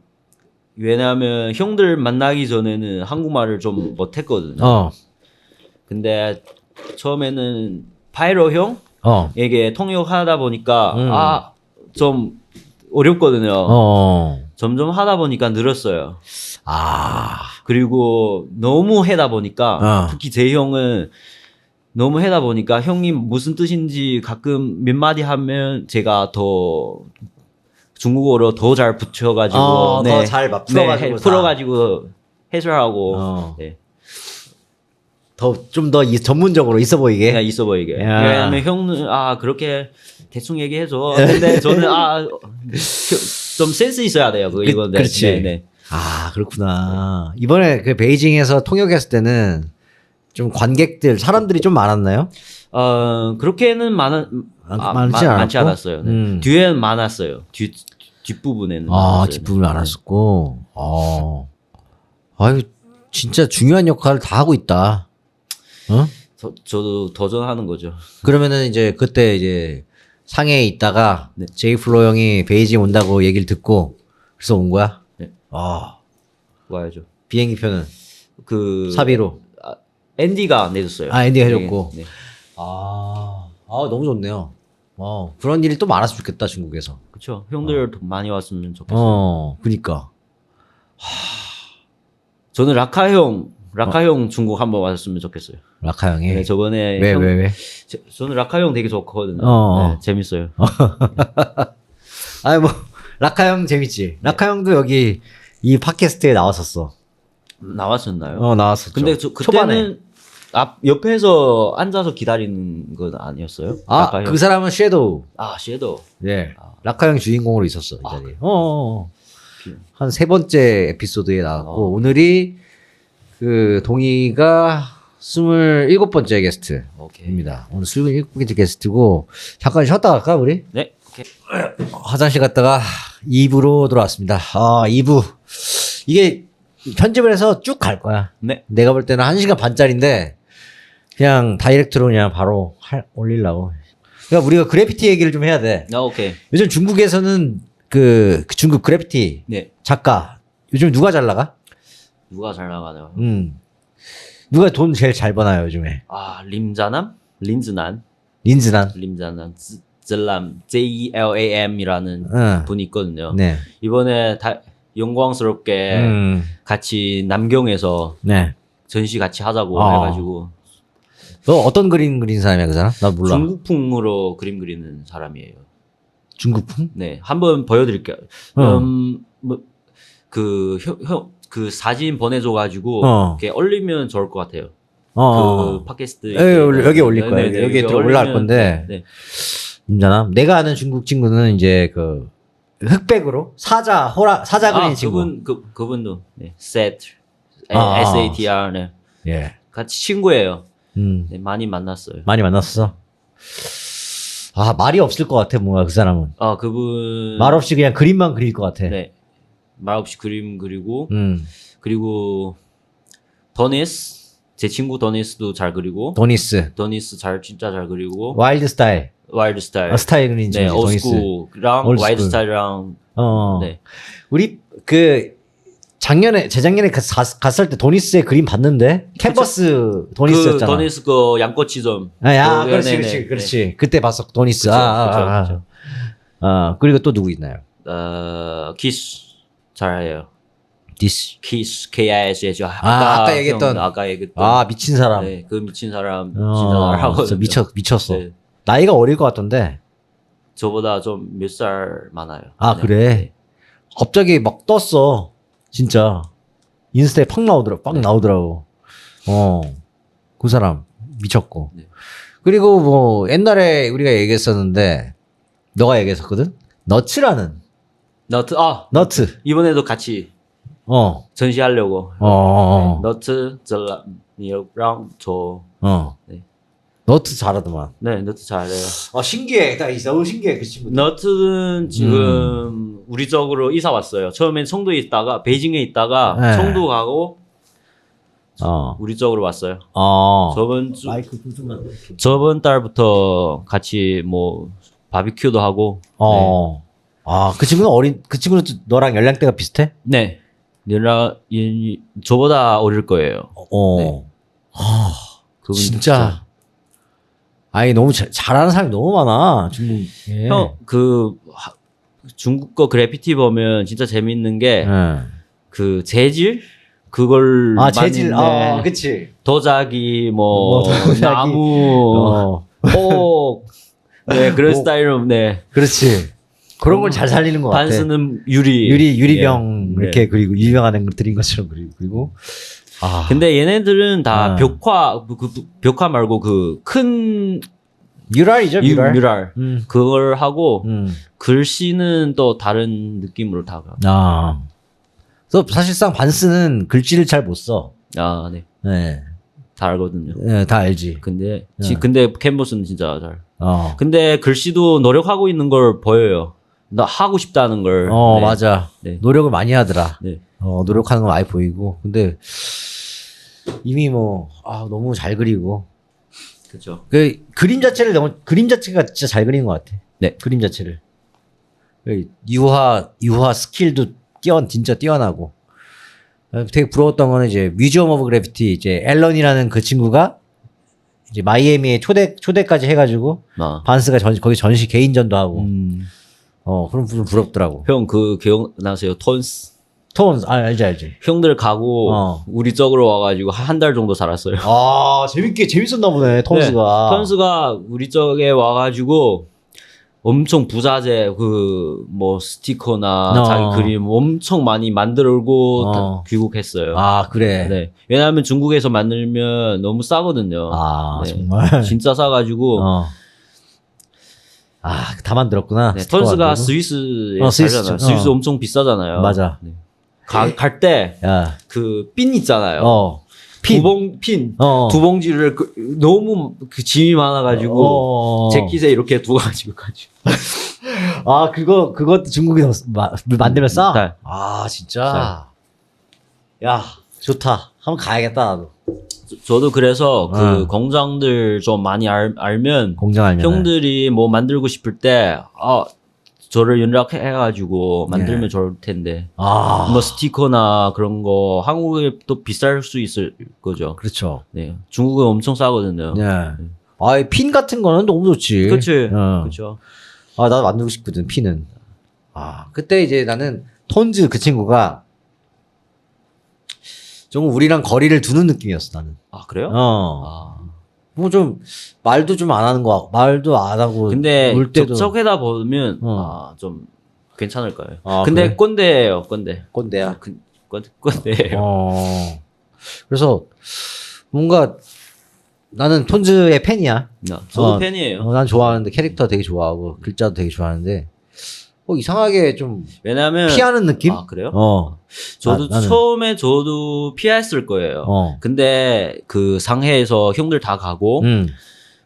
왜냐하면 형들 만나기 전에는 한국말을 좀 못했거든요. 근데 처음에는 파이로 형에게 통역하다 보니까 좀 어렵거든요. 점점 하다 보니까 늘었어요. 아, 그리고 너무 해다 보니까 어. 특히 제 형은 너무 해다 보니까 형님 무슨 뜻인지 가끔 몇 마디 하면 제가 더 중국어로 더 잘 붙여가지고 더 잘 막 풀어가지고 풀어가지고 해설하고 네. 좀 더 전문적으로 있어 보이게. 그냥 있어 보이게. 야. 왜냐면 형은 그렇게 대충 얘기해줘. 근데 저는 좀 센스 있어야 돼요. 이건데. 그렇지. 네, 네. 아, 그렇구나. 이번에 그 베이징에서 통역했을 때는 좀 사람들이 좀 많았나요? 그렇게는 많지 않았어요. 네. 뒤에는 많았어요. 뒷부분에는. 많았어요. 뒷부분이 많았었고. 아유, 진짜 중요한 역할을 다 하고 있다. 어? 저도 도전하는 거죠. 그러면은 이제 그때 이제 상해에 있다가 네. 제이플로 형이 베이징 온다고 얘기를 듣고 그래서 온 거야? 네. 와야죠. 비행기 표는 그 사비로. 앤디가 내줬어요. 앤디가 해줬고. 네. 너무 좋네요. 그런 일이 또 많았으면 좋겠다, 중국에서. 그렇죠. 형들 더 많이 왔으면 좋겠어요. 그니까. 저는 라카 형 중국 한번 왔으면 좋겠어요. 라카 형이. 네, 저번에 왜? 저는 라카 형 되게 좋거든요. 네, 재밌어요. 라카 형 재밌지. 라카 형도 여기 이 팟캐스트에 나왔었어. 나왔었나요? 나왔었죠. 근데 그때는 옆에서 앉아서 기다리는 건 아니었어요? 그 사람은 섀도우. 섀도우. 예. 라카 형 주인공으로 있었어, 이 자리에. 한 3번째 에피소드에 나왔고, 오늘이 그 동희가 27번째 게스트입니다. 오늘 27번째 게스트고, 잠깐 쉬었다 갈까, 우리? 네. 오케이. 화장실 갔다가 2부로 돌아왔습니다. 2부. 이게 편집을 해서 쭉 갈 거야. 네. 내가 볼 때는 1시간 반짜리인데, 그냥 다이렉트로 그냥 바로 올리려고. 그러니까 우리가 그래피티 얘기를 좀 해야 돼. 오케이. 요즘 중국에서는 그 중국 그래피티 네. 작가 요즘 누가 잘 나가? 누가 잘 나가나요? 누가 돈 제일 잘 버나요 요즘에? 린즈난, zellam, JELAM이라는 분이 있거든요. 네. 이번에 영광스럽게 같이 남경에서 네. 전시 같이 하자고 해가지고. 너 어떤 그림 그린 사람이야 그 사람? 나 몰라. 중국풍으로 그림 그리는 사람이에요. 중국풍? 네, 한번 보여드릴게요. 그 사진 보내줘가지고 이렇게 올리면 좋을 것 같아요. 그 팟캐스트 여기 올릴 거야. 여기 올라갈 건데. 네. 임자남. 내가 아는 중국 친구는 이제 그 흑백으로 사자 그린 친구. 그분도 SATR 네. 예. 같이 친구예요. 네, 많이 만났어요. 많이 만났어. 말이 없을 것 같아 뭔가 그 사람은. 그분 말 없이 그냥 그림만 그릴 것 같아. 네. 말 없이 그림 그리고 그리고 제 친구 도니스도 잘 그리고 도니스 진짜 잘 그리고 와일드 스타일 스타일 그린 네, 도니스 올스쿨이랑 와일드 스타일이랑 네. 우리 재작년에 갔을 때 도니스의 그림 봤는데 캔버스 도니스였잖아. 도니스 양꼬치점. 그렇지. 네. 그때 봤어 도니스. 그쵸. 그리고 또 누구 있나요? 키스 잘해요. 키스 KISH. 아까 얘기했던. 미친 사람. 네, 그 미친 사람 진짜 잘하거든요. 미쳤어. 네. 나이가 어릴 것 같던데. 저보다 좀 몇 살 많아요. 네. 그래. 갑자기 막 떴어. 진짜 인스타에 팍 나오더라고. 그 사람 미쳤고. 네. 그리고 뭐 옛날에 우리가 얘기했었는데 너가 얘기했었거든. 너츠라는 너트 이번에도 같이 전시하려고. 네, 너트 zellam이랑 저. 네. 너트 잘하더만. 네, 너트 잘해요. 신기해. 너무 신기해 그 친구. 너트는 지금 우리 쪽으로 이사 왔어요. 처음엔 청도에 있다가 베이징에 있다가 네. 청도 가고 우리 쪽으로 왔어요. 마이크 부수면. 저번 달부터 같이 뭐 바비큐도 하고. 그 친구는 그 친구는 너랑 연령대가 비슷해? 네. 저보다 어릴 거예요. 네. 진짜. 너무 잘하는 사람이 너무 많아. 중국. 형, 중국 거 그래피티 보면 진짜 재밌는 게 그 네. 재질 그걸 재질. 맞는데 그치. 도자기 뭐 도자기. 나무 오 네 그런 스타일로 네 그렇지. 그런 걸 잘 살리는 것 같아. 반스는 유리 유리병 예. 이렇게 네. 그리고 유명한 드린 것처럼 그리고 근데 얘네들은 다 아. 벽화 말고 그 큰 뮤랄이죠, 뮤랄. 뮤랄 그걸 하고 음. 글씨는 또 다른 느낌으로 다가. 그래서 사실상 반스는 글씨를 잘 못 써. 아, 네. 네. 다 알거든요. 네, 다 알지. 근데 네. 근데 캔버스는 진짜 잘. 어. 근데 글씨도 노력하고 있는 걸 보여요. 나 하고 싶다는 걸. 네. 맞아. 네. 노력을 많이 하더라. 네. 노력하는 거 많이 보이고. 근데 이미 너무 잘 그리고. 그렇죠. 그림 자체가 진짜 잘 그리는 것 같아. 네. 그림 자체를. 유화 스킬도 진짜 뛰어나고. 되게 부러웠던 거는 이제 뮤지엄 오브 그래피티 이제 앨런이라는 그 친구가 이제 마이애미에 초대까지 해가지고 반스가 거기 전시 개인전도 하고. 그런 부분 부럽더라고. 형 그 기억나세요? 톤스. 알지. 형들 가고 우리 쪽으로 와가지고 한 달 정도 살았어요. 재밌었나 보네, 톤스가. 네, 톤스가 우리 쪽에 와가지고 엄청 부자재 뭐 스티커나 자기 그림 엄청 많이 만들고 다 귀국했어요. 그래. 네. 왜냐하면 중국에서 만들면 너무 싸거든요. 네. 정말. 진짜 싸가지고. 다 만들었구나. 네, 톤스가 스위스에 살잖아요. 스위스 엄청 비싸잖아요. 맞아. 네. 갈 때 그 핀 있잖아요. 핀. 두 봉지를 너무 짐이 많아가지고 재킷에 이렇게 두가지고 가지고. 그것도 중국에서 만들면 싸? 네. 진짜. 야, 좋다. 한번 가야겠다, 나도. 저도 그래서 그 공장들 좀 많이 알면 공장 알면 형들이 뭐 만들고 싶을 때 저를 연락해가지고 만들면 좋을 텐데 뭐 스티커나 그런 거 한국에 또 비쌀 수 있을 거죠. 그렇죠. 네, 중국은 엄청 싸거든요. 네. 핀 같은 거는 너무 좋지. 그렇지. 그렇죠. 나도 만들고 싶거든, 핀은. 그때 이제 나는 톤즈 그 친구가 좀 우리랑 거리를 두는 느낌이었어, 나는. 그래요? 뭐 좀 말도 좀 안 하는 거, 말도 안 하고. 근데 올 때도 접촉해다 보면 좀 괜찮을 거예요. 근데 그래? 꼰대예요, 꼰대. 꼰대야. 꼰대예요. 그래서 뭔가 나는 톤즈의 팬이야. 저도 팬이에요. 난 좋아하는데 캐릭터 되게 좋아하고 글자도 되게 좋아하는데 이상하게 좀 왜냐면 피하는 느낌? 그래요? 저도 처음에 저도 피했을 거예요. 근데 그 상해에서 형들 다 가고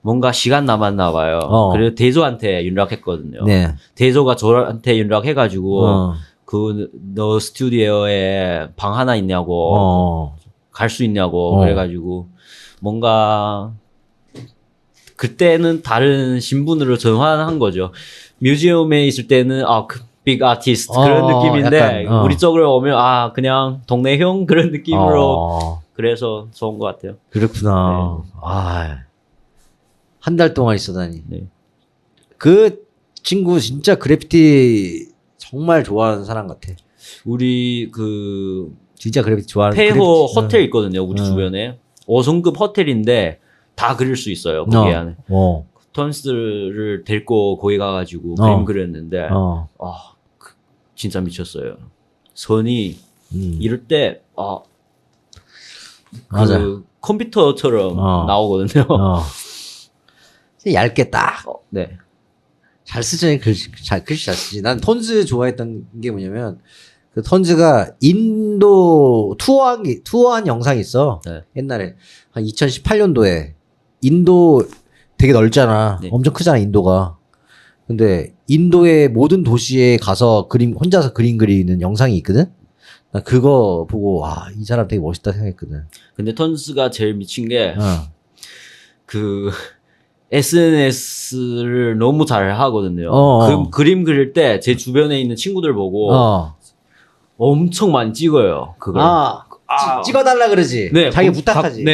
뭔가 시간 남았나 봐요. 그래서 대조한테 연락했거든요. 네. 대조가 저한테 연락해가지고 너 스튜디오에 방 하나 있냐고 갈 수 있냐고 그래가지고 뭔가 그때는 다른 신분으로 전환한 거죠. 뮤지엄에 있을 때는 빅 아티스트 그런 느낌인데 약간, 우리 쪽으로 오면 그냥 동네 형 그런 느낌으로 그래서 좋은 것 같아요. 그렇구나. 한 달 동안 있어다니. 네. 그 친구 진짜 그래피티 정말 좋아하는 사람 같아. 우리 진짜 그래피티 좋아하는. 폐허 호텔 있거든요. 우리 주변에 5성급 호텔인데 다 그릴 수 있어요. 거기 안에. 톤스를 데리고 거기 가가지고 그림 그렸는데 진짜 미쳤어요. 선이 이럴 때 맞아. 컴퓨터처럼 나오거든요. 얇게 딱. 네. 잘 쓰지, 글씨 잘 쓰지. 난 톤즈 좋아했던 게 뭐냐면, 그 톤즈가 인도 투어한 영상이 있어. 네. 옛날에. 한 2018년도에. 인도 되게 넓잖아. 네. 엄청 크잖아, 인도가. 근데 인도의 모든 도시에 가서 혼자서 그림 그리는 영상이 있거든? 나 그거 보고, 이 사람 되게 멋있다 생각했거든. 근데 톤스가 제일 미친 게, SNS를 너무 잘 하거든요. 그림 그릴 때 제 주변에 있는 친구들 보고 엄청 많이 찍어요. 그걸. 찍어달라 그러지. 네, 자기 부탁하지.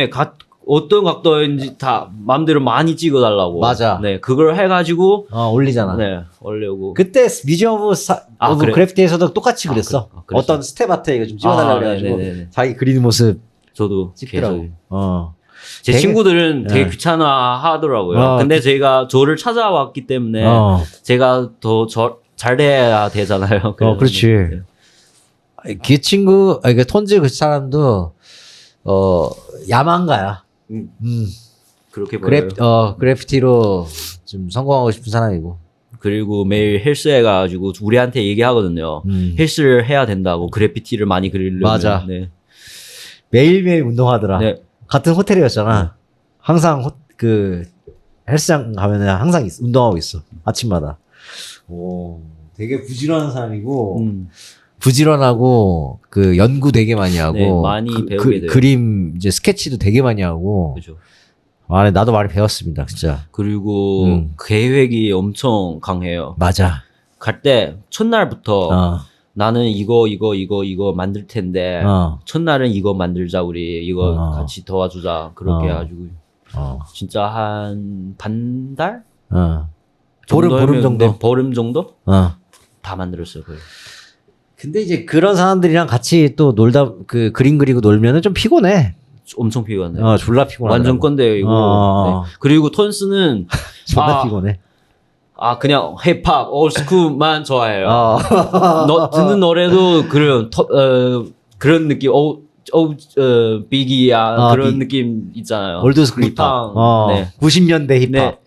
어떤 각도인지 다 마음대로 많이 찍어달라고. 맞아. 네, 그걸 해가지고 올리잖아. 네, 올려고. 그때 뮤지엄 오브 그래? 그래피티에서도 똑같이 그랬어. 그랬어? 어떤 스텝 아트에 이거 좀 찍어달라 그래가지고 네네네. 자기 그리는 모습 저도 찍더라고. 계속. 제 되게- 친구들은 되게 네. 귀찮아 하더라고요. 근데 제가 저를 찾아왔기 때문에 제가 더 잘 돼야 되잖아요. 그렇지. 네. 그 친구, 그 톤즈 그 사람도 야망가야. 그렇게 보여요. 그래피티로 좀 성공하고 싶은 사람이고. 그리고 매일 헬스해 가지고 우리한테 얘기하거든요. 헬스를 해야 된다고 그래피티를 많이 그리려면. 맞아. 네. 매일매일 운동하더라. 네. 같은 호텔이었잖아. 항상 그 헬스장 가면은 항상 운동하고 있어. 아침마다. 오, 되게 부지런한 사람이고 부지런하고 그 연구 되게 많이 하고 네, 많이 배우게 돼요. 그림 이제 스케치도 되게 많이 하고. 그죠. 나도 많이 배웠습니다, 진짜. 그리고 계획이 엄청 강해요. 맞아. 갈 때 첫날부터 나는 이거 만들 텐데 첫날은 이거 만들자 우리 이거 같이 도와주자 그렇게 해가지고 진짜 한 반달? 보름 정도? 네, 보름 정도? 다 만들었어요. 거의. 근데 이제 그런 사람들이랑 같이 또 놀다 그 그림 그리고 놀면은 좀 피곤해. 엄청 피곤해요. 졸라 피곤해. 완전 건데요 이거. 네. 그리고 톤스는 존나 피곤해. 그냥 힙합, 올스쿨만 좋아해요. 듣는 노래도 그런 느낌, 비기야 그런 느낌 있잖아요. 올드스쿨 힙합. 네. 90년대 힙합. 네.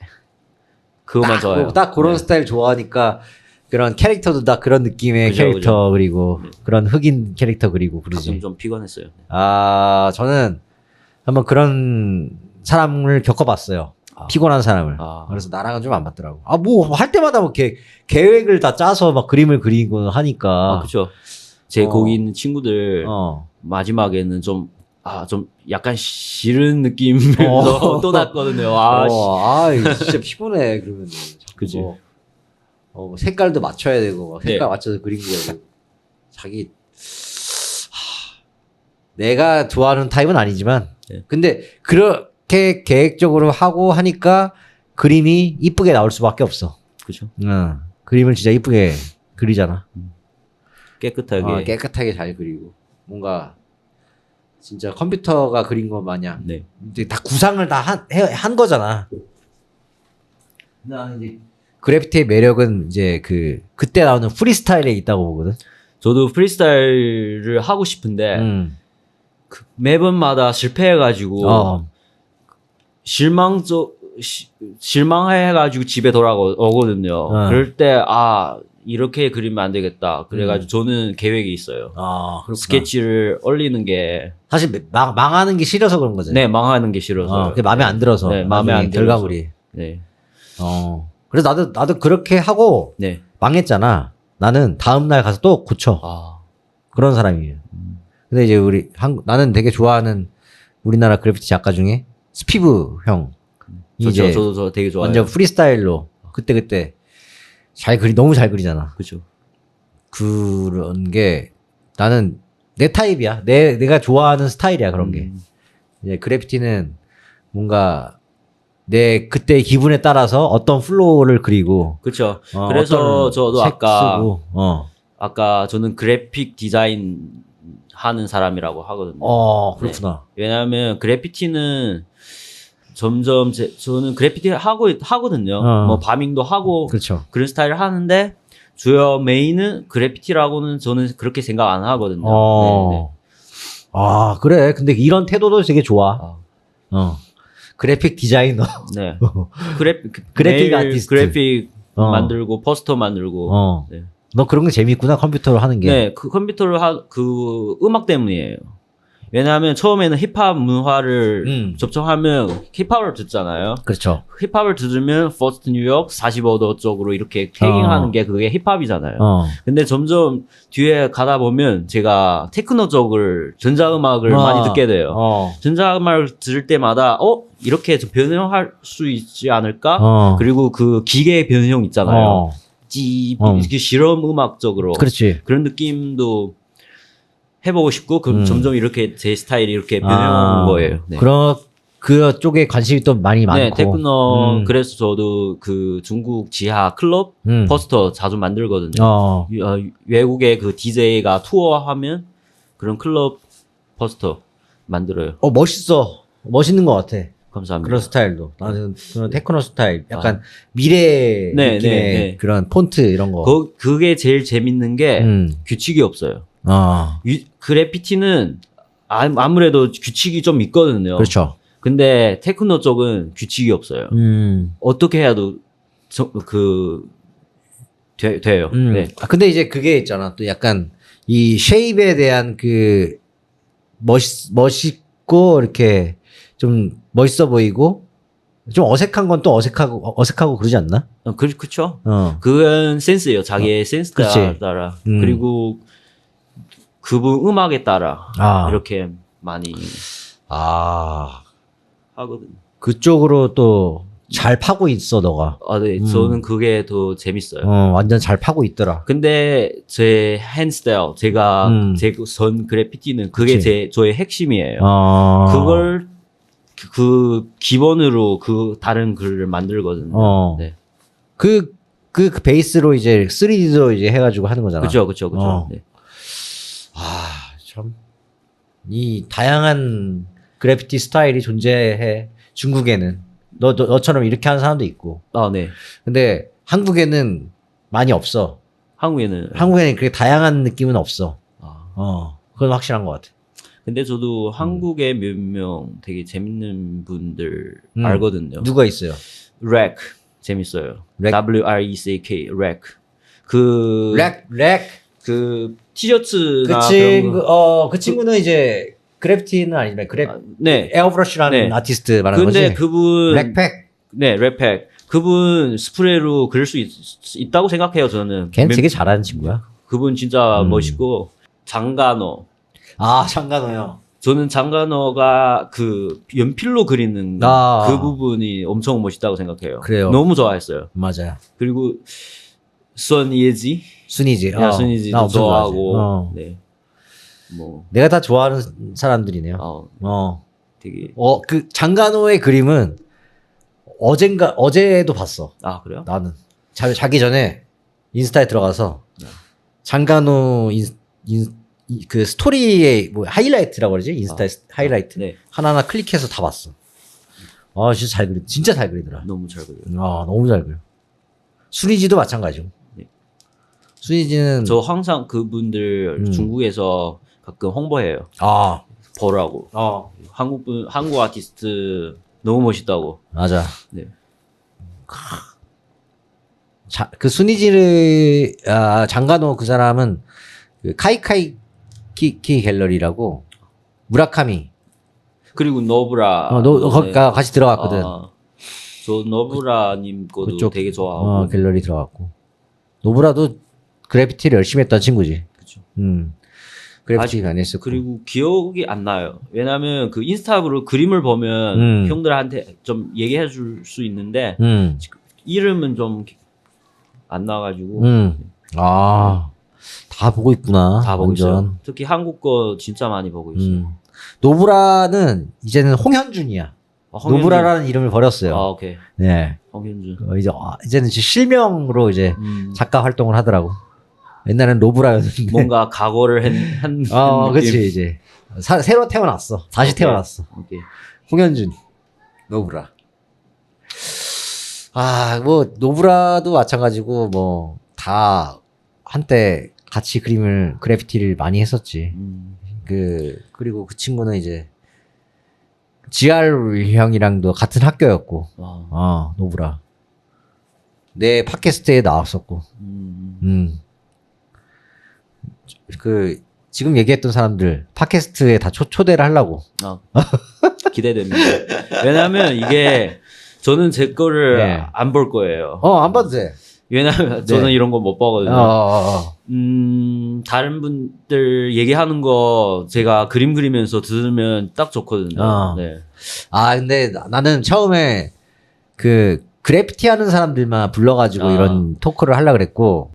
그거만 좋아해요. 딱 그런 스타일 좋아하니까 그런 캐릭터도 다 그런 느낌의 그죠, 캐릭터 그리고 그런 흑인 캐릭터 그리고 그러지. 가끔 좀 피곤했어요. 저는 한번 그런 사람을 겪어봤어요. 피곤한 사람을. 그래서 나랑은 좀 안 맞더라고. 뭐 할 때마다 뭐 계획을 다 짜서 막 그림을 그리고 하니까. 그렇죠. 제 거기 있는 친구들 마지막에는 좀 약간 싫은 느낌으로 떠났거든요. 진짜 피곤해 그러면. 그치. 색깔도 맞춰야 되고 막 색깔 네. 맞춰서 그림 그려야 되고. 자기 내가 좋아하는 타입은 아니지만 네. 근데 그렇게 계획적으로 하고 하니까 그림이 이쁘게 나올 수밖에 없어. 그렇죠. 그림을 진짜 이쁘게 그리잖아. 깨끗하게. 깨끗하게 잘 그리고 뭔가 진짜 컴퓨터가 그린 것 마냥 네. 이제 다 구상을 다 한 거잖아. 나는 이제 그래피티의 매력은 이제 그때 나오는 프리스타일에 있다고 보거든. 저도 프리스타일을 하고 싶은데 매번마다 실패해가지고 실망해가지고 집에 돌아오거든요. 그럴 때 이렇게 그리면 안 되겠다. 그래가지고 저는 계획이 있어요. 그렇구나. 스케치를 올리는 게 사실 망하는 게 싫어서 그런 거지. 네, 망하는 게 싫어서. 그게 마음에 안 들어서. 네, 마음에 안 들어서. 결과물이. 네. 그래서 나도 그렇게 하고 네. 망했잖아. 나는 다음 날 가서 또 고쳐. 그런 사람이에요. 근데 이제 나는 되게 좋아하는 우리나라 그래피티 작가 중에 스피브 형. 이제 저도 되게 좋아해요. 완전 프리스타일로 그때 너무 잘 그리잖아. 그죠. 그런 게 나는 내 타입이야. 내가 좋아하는 스타일이야, 그런 게. 이제 그래피티는 뭔가 내 그때 기분에 따라서 어떤 플로우를 그리고. 그렇죠. 그래서 저도 아까 저는 그래픽 디자인 하는 사람이라고 하거든요. 그렇구나. 네. 왜냐하면 그래피티는 점점 저는 그래피티 하거든요. 뭐 바밍도 하고 그렇죠. 그런 스타일을 하는데 주요 메인은 그래피티라고는 저는 그렇게 생각 안 하거든요. 네. 그래. 근데 이런 태도도 되게 좋아. 그래픽 디자이너. 네. 그래픽 아티스트. 그래픽 만들고 포스터 만들고. 네. 너 그런 게 재밌구나, 컴퓨터로 하는 게. 네, 그 컴퓨터로 그 음악 때문이에요. 왜냐하면 처음에는 힙합 문화를 접촉하면 힙합을 듣잖아요. 그렇죠. 힙합을 들으면 퍼스트 뉴욕 45도 쪽으로 이렇게 태깅하는 게 그게 힙합이잖아요. 근데 점점 뒤에 가다 보면 제가 테크노 쪽을 전자음악을 많이 듣게 돼요. 전자음악을 들을 때마다 이렇게 좀 변형할 수 있지 않을까? 그리고 그 기계 변형 있잖아요. 실험 음악적으로 그렇지. 그런 느낌도 해보고 싶고 점점 이렇게 제 스타일이 이렇게 변해온 거예요. 네. 그쪽에 관심이 또 많이 많고. 네, 테크노 그래서 저도 그 중국 지하 클럽 포스터 자주 만들거든요. 외국의 그 DJ가 투어하면 그런 클럽 포스터 만들어요. 멋있어. 멋있는 것 같아. 감사합니다. 그런 스타일도. 나는 그런 테크노 스타일, 약간 미래 네, 느낌의 네, 네. 그런 폰트 이런 거. 그게 제일 재밌는 게 규칙이 없어요. 그래피티는 아무래도 규칙이 좀 있거든요. 그렇죠. 근데 테크노 쪽은 규칙이 없어요. 어떻게 해도 돼요. 네. 근데 이제 그게 있잖아. 또 약간 이 쉐입에 대한 그 멋있고 이렇게 좀 멋있어 보이고 좀 어색한 건 또 어색하고 그러지 않나? 그쵸. 그건 센스예요. 자기의 센스 따라. 그리고 그분 음악에 따라 이렇게 많이 하거든요. 그쪽으로 또 잘 파고 있어, 너가. 네. 저는 그게 더 재밌어요. 완전 잘 파고 있더라. 근데 제 핸드스타일, 제가 제 선 그래피티는 그게 저의 핵심이에요. 그걸 그 기본으로 그 다른 글을 만들거든요. 네. 그 베이스로 이제 3D로 이제 해가지고 하는 거잖아. 그죠. 네. 참. 이 다양한 그래피티 스타일이 존재해. 중국에는. 너처럼 이렇게 하는 사람도 있고. 네. 근데 한국에는 많이 없어. 한국에는 그렇게 다양한 느낌은 없어. 그건 확실한 것 같아. 근데 저도 한국에 몇 명 되게 재밌는 분들 알거든요. 누가 있어요? 렉 재밌어요. WRECK 렉. 렉. 그 티셔츠나 그 친구는 이제 그래피티는 아니지만 네. 에어브러쉬라는 아티스트 말하는 거지. 근데 그분 렉팩. 네, 렉팩. 그분 스프레이로 그릴 수 있다고 생각해요, 저는. 걔는 되게 잘하는 친구야. 그분 진짜 멋있고 장가노. 장가노요. 저는 장가노가 그 연필로 그리는 그 부분이 엄청 멋있다고 생각해요. 그래요. 너무 좋아했어요. 맞아요. 그리고 순이지. 순이지도 좋아하고. 네. 뭐 내가 다 좋아하는 사람들이네요. 되게 그 장가노의 그림은 어제도 봤어. 그래요? 나는 자기 전에 인스타에 들어가서 장가노 그 스토리의 뭐 하이라이트라고 그러지? 인스타에 하이라이트. 네. 하나하나 클릭해서 다 봤어. 진짜 잘 그리더라. 너무 잘 그려요. 너무 잘 그려. 순이지도 마찬가지고. 네. 순이지는 저 항상 그분들 중국에서 가끔 홍보해요. 보라고. 한국 아티스트 너무 멋있다고. 맞아. 네. 그 순이지를 장가노 그 사람은 그 카이카이키 갤러리라고 무라카미. 그리고 노브라. 거기 같이 들어갔거든. 저 노브라님 거도 되게 좋아하고. 갤러리 들어갔고. 노브라도 그래피티를 열심히 했던 친구지. 그렇죠. 그래피티 많이 했었고. 그리고 기억이 안 나요. 왜냐면 그 인스타그램 그림을 보면 형들한테 좀 얘기해 줄 수 있는데 이름은 좀 안 나가지고. 다 보고 있구나. 다 보고 있어요. 특히 한국 거 진짜 많이 보고 있어요. 노브라는 이제는 홍현준이야. 노브라라는 이름을 버렸어요. 오케이. 네. 홍현준. 이제는 실명으로 이제 작가 활동을 하더라고. 옛날엔 노브라였는데. 뭔가 각오를 한 그치, 이제. 새로 태어났어. 다시 태어났어. 오케이. 홍현준. 노브라. 노브라도 마찬가지고, 다 한때 같이 그래피티를 많이 했었지. 그리고 그 친구는 이제, GR 형이랑도 같은 학교였고, 노브라. 내 팟캐스트에 나왔었고, 지금 얘기했던 사람들 팟캐스트에 다 초대를 하려고. 기대됩니다. 왜냐면 이게 저는 제 거를 안 볼 거예요. 안 봐도 돼. 왜냐면 저는 이런 거 못 보거든요. 다른 분들 얘기하는 거 제가 그림 그리면서 들으면 딱 좋거든요. 네. 근데 나는 처음에 그래피티 하는 사람들만 불러가지고 이런 토크를 하려고 그랬고,